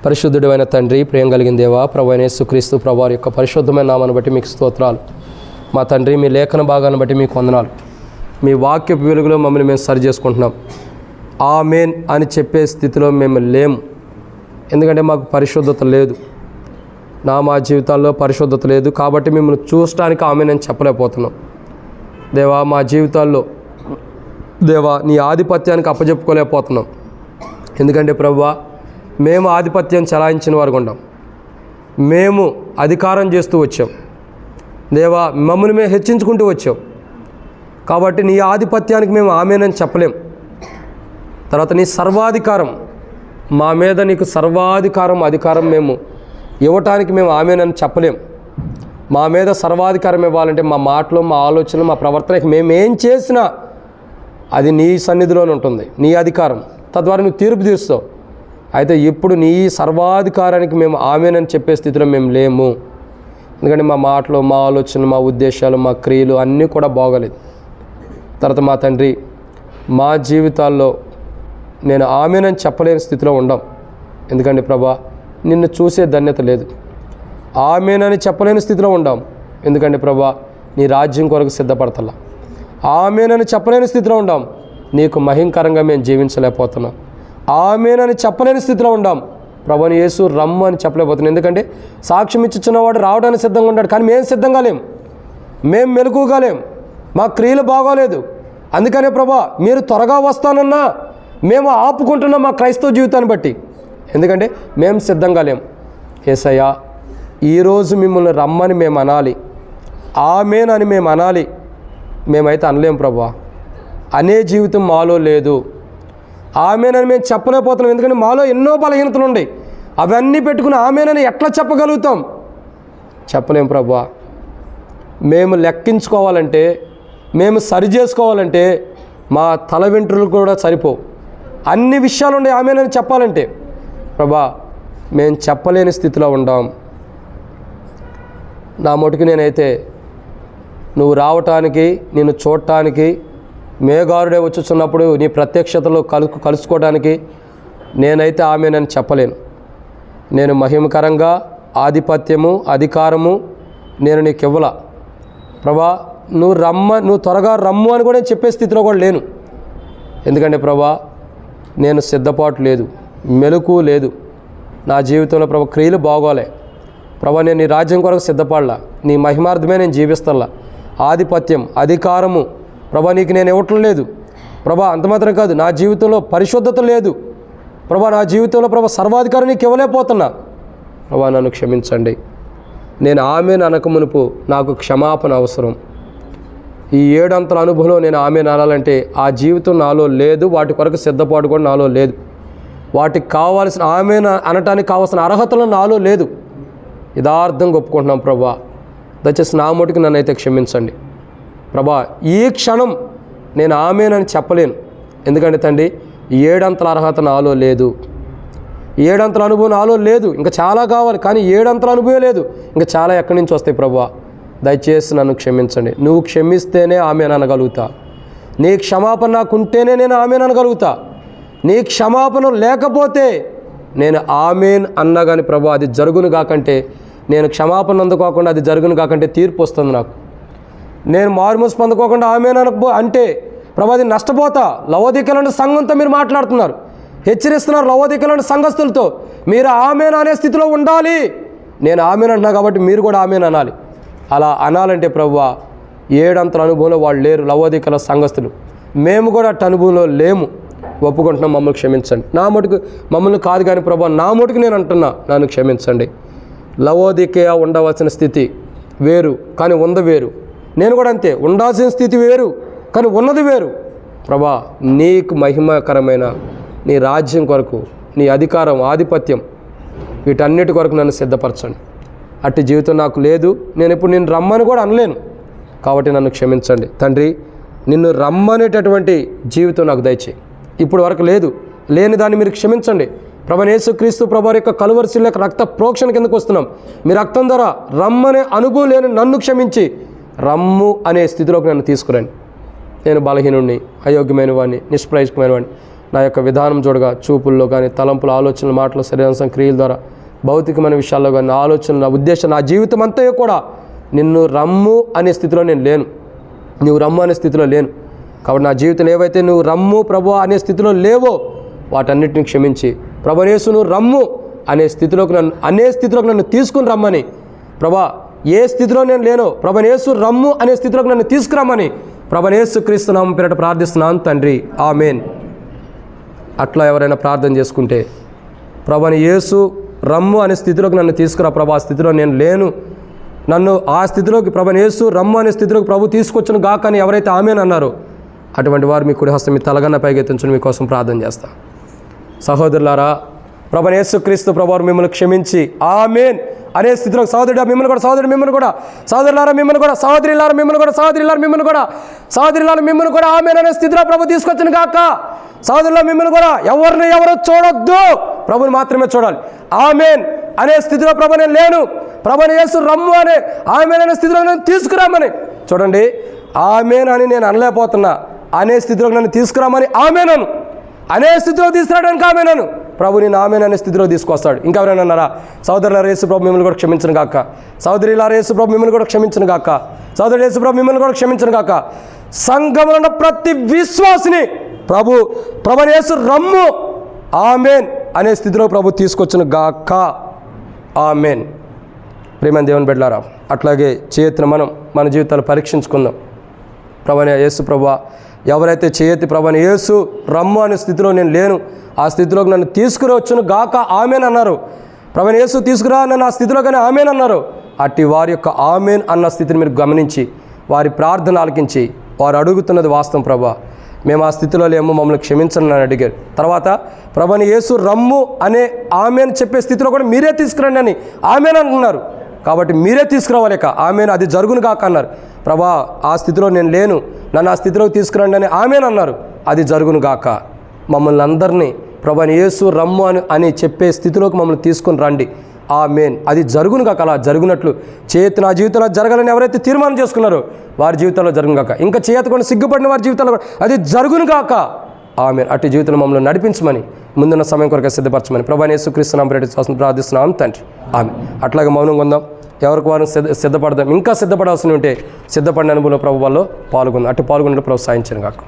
పరిశుద్ధుడు అయిన తండ్రి, ప్రేమ కలిగిన దేవా, ప్రభువైన యేసుక్రీస్తు ప్రభువారి యొక్క పరిశుద్ధమైన నామాన్ని బట్టి మీకు స్తోత్రాలు. మా తండ్రి, మీ లేఖన భాగాన్ని బట్టి మీకు వందనాలు. మీ వాక్యపు వెలుగులో మమ్మల్ని మేము సరి చేసుకుంటున్నాం. ఆమేన్ అని చెప్పే స్థితిలో మేము లేము. ఎందుకంటే మాకు పరిశుద్ధత లేదు. మా జీవితాల్లో పరిశుద్ధత లేదు. కాబట్టి మిమ్మల్ని చూడటానికి ఆమేన్ అని చెప్పలేకపోతున్నాం. దేవా, మా జీవితాల్లో దేవా నీ ఆధిపత్యానికి అప్పచెప్పుకోలేకపోతున్నాం. ఎందుకంటే ప్రభువా, మేము ఆధిపత్యం చలాయించిన వారు ఉన్నాం. మేము అధికారం చేస్తూ వచ్చాం. దేవా, మమ్మల్ని మేము హెచ్చించుకుంటూ వచ్చాం. కాబట్టి నీ ఆధిపత్యానికి మేము ఆమేన్ అని చెప్పలేం. తర్వాత నీ సర్వాధికారం, మా మీద నీకు అధికారం మేము ఇవ్వటానికి మేము ఆమేన్ అని చెప్పలేం. మా మీద సర్వాధికారం ఇవ్వాలంటే మా మాటలు, మా ఆలోచనలు, మా ప్రవర్తనకి మేమేం చేసినా అది నీ సన్నిధిలోనే ఉంటుంది, నీ అధికారం. తద్వారా నువ్వు తీర్పు తీరుస్తావు. అయితే ఇప్పుడు నీ సర్వాధికారానికి మేము ఆమేన్ అని చెప్పే స్థితిలో మేము లేము. ఎందుకంటే మా మాటలు, మా ఆలోచనలు, మా ఉద్దేశాలు, మా క్రియలు అన్నీ కూడా బాగోలేదు. తర్వాత మా తండ్రి మా జీవితాల్లో నేను ఆమెనని చెప్పలేని స్థితిలో ఉండం. ఎందుకంటే ప్రభా నిన్ను చూసే ధన్యత లేదు. ఆమెనని చెప్పలేని స్థితిలో ఉండం. ఎందుకంటే ప్రభా నీ రాజ్యం కొరకు సిద్ధపడతలా. ఆమెనని చెప్పలేని స్థితిలో ఉండాం. నీకు మహింకరంగా మేము జీవించలేకపోతున్నాం. ఆమెనని చెప్పలేని స్థితిలో ఉండాం. ప్రభుని యేసు రమ్ము అని చెప్పలేకపోతున్నాం. ఎందుకంటే సాక్ష్యం ఇచ్చుచున్నవాడు రావడానికి సిద్ధంగా ఉంటాడు, కానీ మేము సిద్ధంగా లేం, మేము మెలకుగా లేం, మా క్రియలు బాగోలేదు. అందుకనే ప్రభా మీరు త్వరగా వస్తానన్నా మేము ఆపుకుంటున్నాం మా క్రైస్తవ జీవితాన్ని బట్టి. ఎందుకంటే మేము సిద్ధంగా లేం. యేసయ్యా ఈరోజు మిమ్మల్ని రమ్మని మేము అనాలి, ఆమేనని మేము అనాలి. మేమైతే అనలేం ప్రభా. అనే జీవితం మాలో లేదు. ఆమేనని మేము చెప్పలేకపోతున్నాం. ఎందుకంటే మాలో ఎన్నో బలహీనతలు ఉన్నాయి. అవన్నీ పెట్టుకుని ఆమేనని ఎట్లా చెప్పగలుగుతాం? చెప్పలేం ప్రభా. మేము లెక్కించుకోవాలంటే, మేము సరి చేసుకోవాలంటే మా తల వెంట్రులు కూడా సరిపోవు. అన్ని విషయాలు ఉన్నాయి ఆమేనని చెప్పాలంటే. ప్రభా మేము చెప్పలేని స్థితిలో ఉండాం. నా మటుకు నేనైతే నువ్వు రావటానికి, నిన్ను చూడటానికి, మేఘారుడే వచ్చుచున్నప్పుడు నీ ప్రత్యక్షతలో కలుసుకోవడానికి నేనైతే ఆమెనని చెప్పలేను. నేను మహిమకరంగా ఆధిపత్యము, అధికారము నేను నీకు ఇవ్వాల ప్రభా. నువ్వు త్వరగా రమ్ము అని కూడా నేను చెప్పే స్థితిలో కూడా లేను. ఎందుకంటే ప్రభా నేను సిద్ధపాటు లేదు, మెలకు లేదు నా జీవితంలో. ప్రభా క్రియలు బాగోలే ప్రభా. నేను నీ రాజ్యం కొరకు సిద్ధపడలా, నీ మహిమార్థమే నేను జీవిస్తల్లా. ఆధిపత్యం, అధికారము ప్రభా నీకు నేను ఇవ్వటం లేదు ప్రభా. అంత మాత్రం కాదు, నా జీవితంలో పరిశుద్ధత లేదు ప్రభా. నా జీవితంలో ప్రభా సర్వాధికారం నీకు ఇవ్వలేకపోతున్నా ప్రభా. నన్ను క్షమించండి. నేను ఆమెను అనకమునుపు నాకు క్షమాపణ అవసరం. ఈ 7 అంతల అనుభవంలో నేను ఆమెను అనాలంటే ఆ జీవితం నాలో లేదు. వాటి కొరకు సిద్ధపాటు కూడా నాలో లేదు. వాటికి కావాల్సిన ఆమెను అనటానికి కావాల్సిన అర్హతలు నాలో లేదు. యథార్థంగా ఒప్పుకుంటున్నాం ప్రభా. దయచేసి నా మటుకు నన్నైతే క్షమించండి ప్రభా. ఈ క్షణం నేను ఆమేనని చెప్పలేను. ఎందుకంటే తండ్రి 7 అంతల అర్హత నాలో లేదు, 7 అంతల అనుభవం నాలో లేదు. ఇంకా చాలా కావాలి, కానీ 7 అంతల అనుభవం లేదు. ఇంకా చాలా ఎక్కడి నుంచి వస్తాయి ప్రభా. దయచేసి నన్ను క్షమించండి. నువ్వు క్షమిస్తేనే ఆమేన్ అనగలుగుతా. నీ క్షమాపణ నాకుంటేనే నేను ఆమేన్ అనగలుగుతా. నీ క్షమాపణ లేకపోతే నేను ఆమేన్ అన్నా కానీ ప్రభా అది జరుగును కాకంటే, నేను క్షమాపణ అందుకోకుండా అది జరుగును కాకంటే తీర్పు వస్తుంది నాకు. నేను మారుమూసి పొందుకోకుండా ఆమేన్ అంటే ప్రభా అది నష్టపోతా. లవోదికలాంటి సంఘంతో మీరు మాట్లాడుతున్నారు, హెచ్చరిస్తున్నారు. లవోదికలాంటి సంఘస్థులతో మీరు ఆమేన్ అనే స్థితిలో ఉండాలి. నేను ఆమేన్ అంటున్నా కాబట్టి మీరు కూడా ఆమేన్ అనాలి. అలా అనాలంటే ప్రభువా 7 అంతల అనుభవంలో వాళ్ళు లేరు లవోదికల సంఘస్థులు. మేము కూడా అటు అనుభవంలో లేము. ఒప్పుకుంటున్నాం, మమ్మల్ని క్షమించండి. నా మటుకు మమ్మల్ని కాదు కానీ ప్రభా నా మటుకు నేను అంటున్నా, నన్ను క్షమించండి. లవోదికేయ ఉండవలసిన స్థితి వేరు, కానీ ఉంది వేరు. నేను కూడా అంతే, ఉండాల్సిన స్థితి వేరు, కానీ ఉన్నది వేరు. ప్రభా నీకు మహిమకరమైన నీ రాజ్యం కొరకు, నీ అధికారం, ఆధిపత్యం వీటన్నిటి కొరకు నన్ను సిద్ధపరచండి. అట్టి జీవితం నాకు లేదు. నేను ఇప్పుడు నిన్ను రమ్మని కూడా అనలేను, కాబట్టి నన్ను క్షమించండి తండ్రి. నిన్ను రమ్మనేటటువంటి జీవితం నాకు దయచేయి. ఇప్పుడు వరకు లేదు, లేని దాన్ని మీరు క్షమించండి ప్రభు. యేసుక్రీస్తు ప్రభు యొక్క కలువరి శిలువ రక్త ప్రోక్షణ కిందకు వస్తున్నాం. మీ రక్తం ద్వారా రమ్మనే అనుభవం లేని నన్ను క్షమించి రమ్ము అనే స్థితిలోకి నన్ను తీసుకురండి. నేను బలహీనుడిని, అయోగ్యమైన వాడిని, నిష్ప్రయోజకమైన వాడిని. నా యొక్క విధానం చూడగా చూపుల్లో కానీ, తలంపుల ఆలోచనల, మాటలు, శరీరాంశం, క్రియల ద్వారా, భౌతికమైన విషయాల్లో కానీ, నా ఆలోచన, నా ఉద్దేశం, నా జీవితం అంతా కూడా నిన్ను రమ్ము అనే స్థితిలో నేను లేను. నువ్వు రమ్ము అనే స్థితిలో లేను. కాబట్టి నా జీవితం ఏవైతే నువ్వు రమ్ము ప్రభు అనే స్థితిలో లేవో వాటన్నిటిని క్షమించి ప్రభు యేసు నువ్వు రమ్ము అనే స్థితిలోకి నన్ను తీసుకుని రమ్మని ప్రభా. ఏ స్థితిలో నేను లేనో ప్రభు యేసు రమ్ము అనే స్థితిలోకి నన్ను తీసుకురమ్మని ప్రభు యేసు క్రీస్తు నామం పేరిట ప్రార్థిస్తున్నాను తండ్రి, ఆమేన్. అట్లా ఎవరైనా ప్రార్థన చేసుకుంటే ప్రభు యేసు రమ్ము అనే స్థితిలోకి నన్ను తీసుకురా ప్రభు, ఆ స్థితిలో నేను లేను, నన్ను ఆ స్థితిలోకి ప్రభు యేసు రమ్ము అనే స్థితిలోకి ప్రభు తీసుకొచ్చిన గాకని ఎవరైతే ఆమేన్ అన్నారో అటువంటి వారు మీ కుడి హస్తం మీ తలగన్న పైకెత్తించుని మీకోసం ప్రార్థన చేస్తా. సహోదరులారా, ప్రభు యేసుక్రీస్తు ప్రభువారు మిమ్మల్ని క్షమించి ఆమేన్ అనే స్థితిలో సహోదరుడు మిమ్మల్ని కూడా, సహోదరుడు మిమ్మల్ని కూడా, సహోదరులారా మిమ్మల్ని కూడా, సహోదరులారా మిమ్మల్ని కూడా, సహోదరులారా మిమ్మల్ని కూడా, సహోదరులారా మిమ్మల్ని కూడా ఆమేన్ అనే స్థితిలో ప్రభు తీసుకొచ్చిన గాక. సహోదరుల మిమ్మల్ని కూడా ఎవరు చూడొద్దు, ప్రభుని మాత్రమే చూడాలి. ఆమేన్ అనే స్థితిలో ప్రభు నేను లేను, ప్రభుని యేసు రమ్ము అనే ఆమేన్ అనే స్థితిలో నేను తీసుకురామని చూడండి. ఆమేన్ అని నేను అనలేకపోతున్నా, అనే స్థితిలోకి నన్ను తీసుకురామని ఆమెనను, అనే స్థితిలో తీసుకురావడానికి ఆమెనను. ప్రభు నేను ఆమెను అనే స్థితిలో తీసుకొస్తాడు. ఇంకెవరైనా అన్నారా? సోదరులారా యేసు ప్రభు మిమ్మల్ని కూడా క్షమించను గాక, సోదరులారా యేసు ప్రభు మిమ్మల్ని కూడా క్షమించను గాక, సోదరుడు యేసు ప్రభు మిమ్మల్ని కూడా క్షమించను గాక. సంఘంలో ఉన్న ప్రతి విశ్వాసిని ప్రభు యేసు రమ్ము ఆమెన్ అనే స్థితిలో ప్రభు తీసుకొచ్చును గాక. ఆమెన్. ప్రియమైన దేవుని బిడ్డలారా, అట్లాగే చేయెత్తిన మనం మన జీవితాలు పరీక్షించుకుందాం. ప్రభువైన యేసు ప్రభువా, ఎవరైతే చేయెత్తి ప్రభువైన యేసు రమ్ము అనే స్థితిలో నేను లేను, ఆ స్థితిలోకి నన్ను తీసుకురావచ్చును గాక ఆమెన్ అన్నారు. ప్రభువైన యేసు తీసుకురా నన్ను ఆ స్థితిలో కానీ ఆమెన్ అన్నారు. అట్టి వారి యొక్క ఆమెన్ అన్న స్థితిని మీరు గమనించి వారి ప్రార్థన ఆలకించి వారు అడుగుతున్నది వాస్తవం ప్రభువా, మేము ఆ స్థితిలో లేమో మమ్మల్ని క్షమించండి అని అడిగారు. తర్వాత ప్రభువైన యేసు రమ్ము అనే ఆమెన్ చెప్పే స్థితిలో కూడా మీరే తీసుకురండి అని ఆమెన్ అంటున్నారు. కాబట్టి మీరే తీసుకురావాలేక ఆమెను అది జరుగును గాక అన్నారు. ప్రభా ఆ స్థితిలో నేను లేను, నన్ను ఆ స్థితిలోకి తీసుకురండి అని ఆమెన్ అన్నారు. అది జరుగును గాక. మమ్మల్ని అందరినీ ప్రభువైన యేసు రమ్ము అని చెప్పే స్థితిలోకి మమ్మల్ని తీసుకొని రండి. ఆమెన్. అది జరుగును గాక. అలా జరుగునట్లు చేతి నా జీవితంలో జరగాలని ఎవరైతే తీర్మానం చేసుకున్నారో వారి జీవితంలో జరుగును గాక. ఇంకా చేయతకుండా సిగ్గుపడిన వారి జీవితంలో అది జరుగును గాక. ఆమెన్. అట్టి జీవితంలో మమ్మల్ని నడిపించమని ముందున్న సమయం కొరకు సిద్ధపరచమని ప్రభువైన యేసుక్రీస్తు నామమున ప్రార్థిస్తున్నాం తండ్రి. ఆమెన్. అట్లాగే మౌనంగా ఉందాం. ఎవరికి వారు సిద్ధపడదాం. ఇంకా సిద్ధపడాల్సి ఉంటే సిద్ధపడిన అనుభవంలో ప్రభు వాళ్ళు పాల్గొందాం. అటు పాల్గొనడం ప్రభు సాయించను గాక.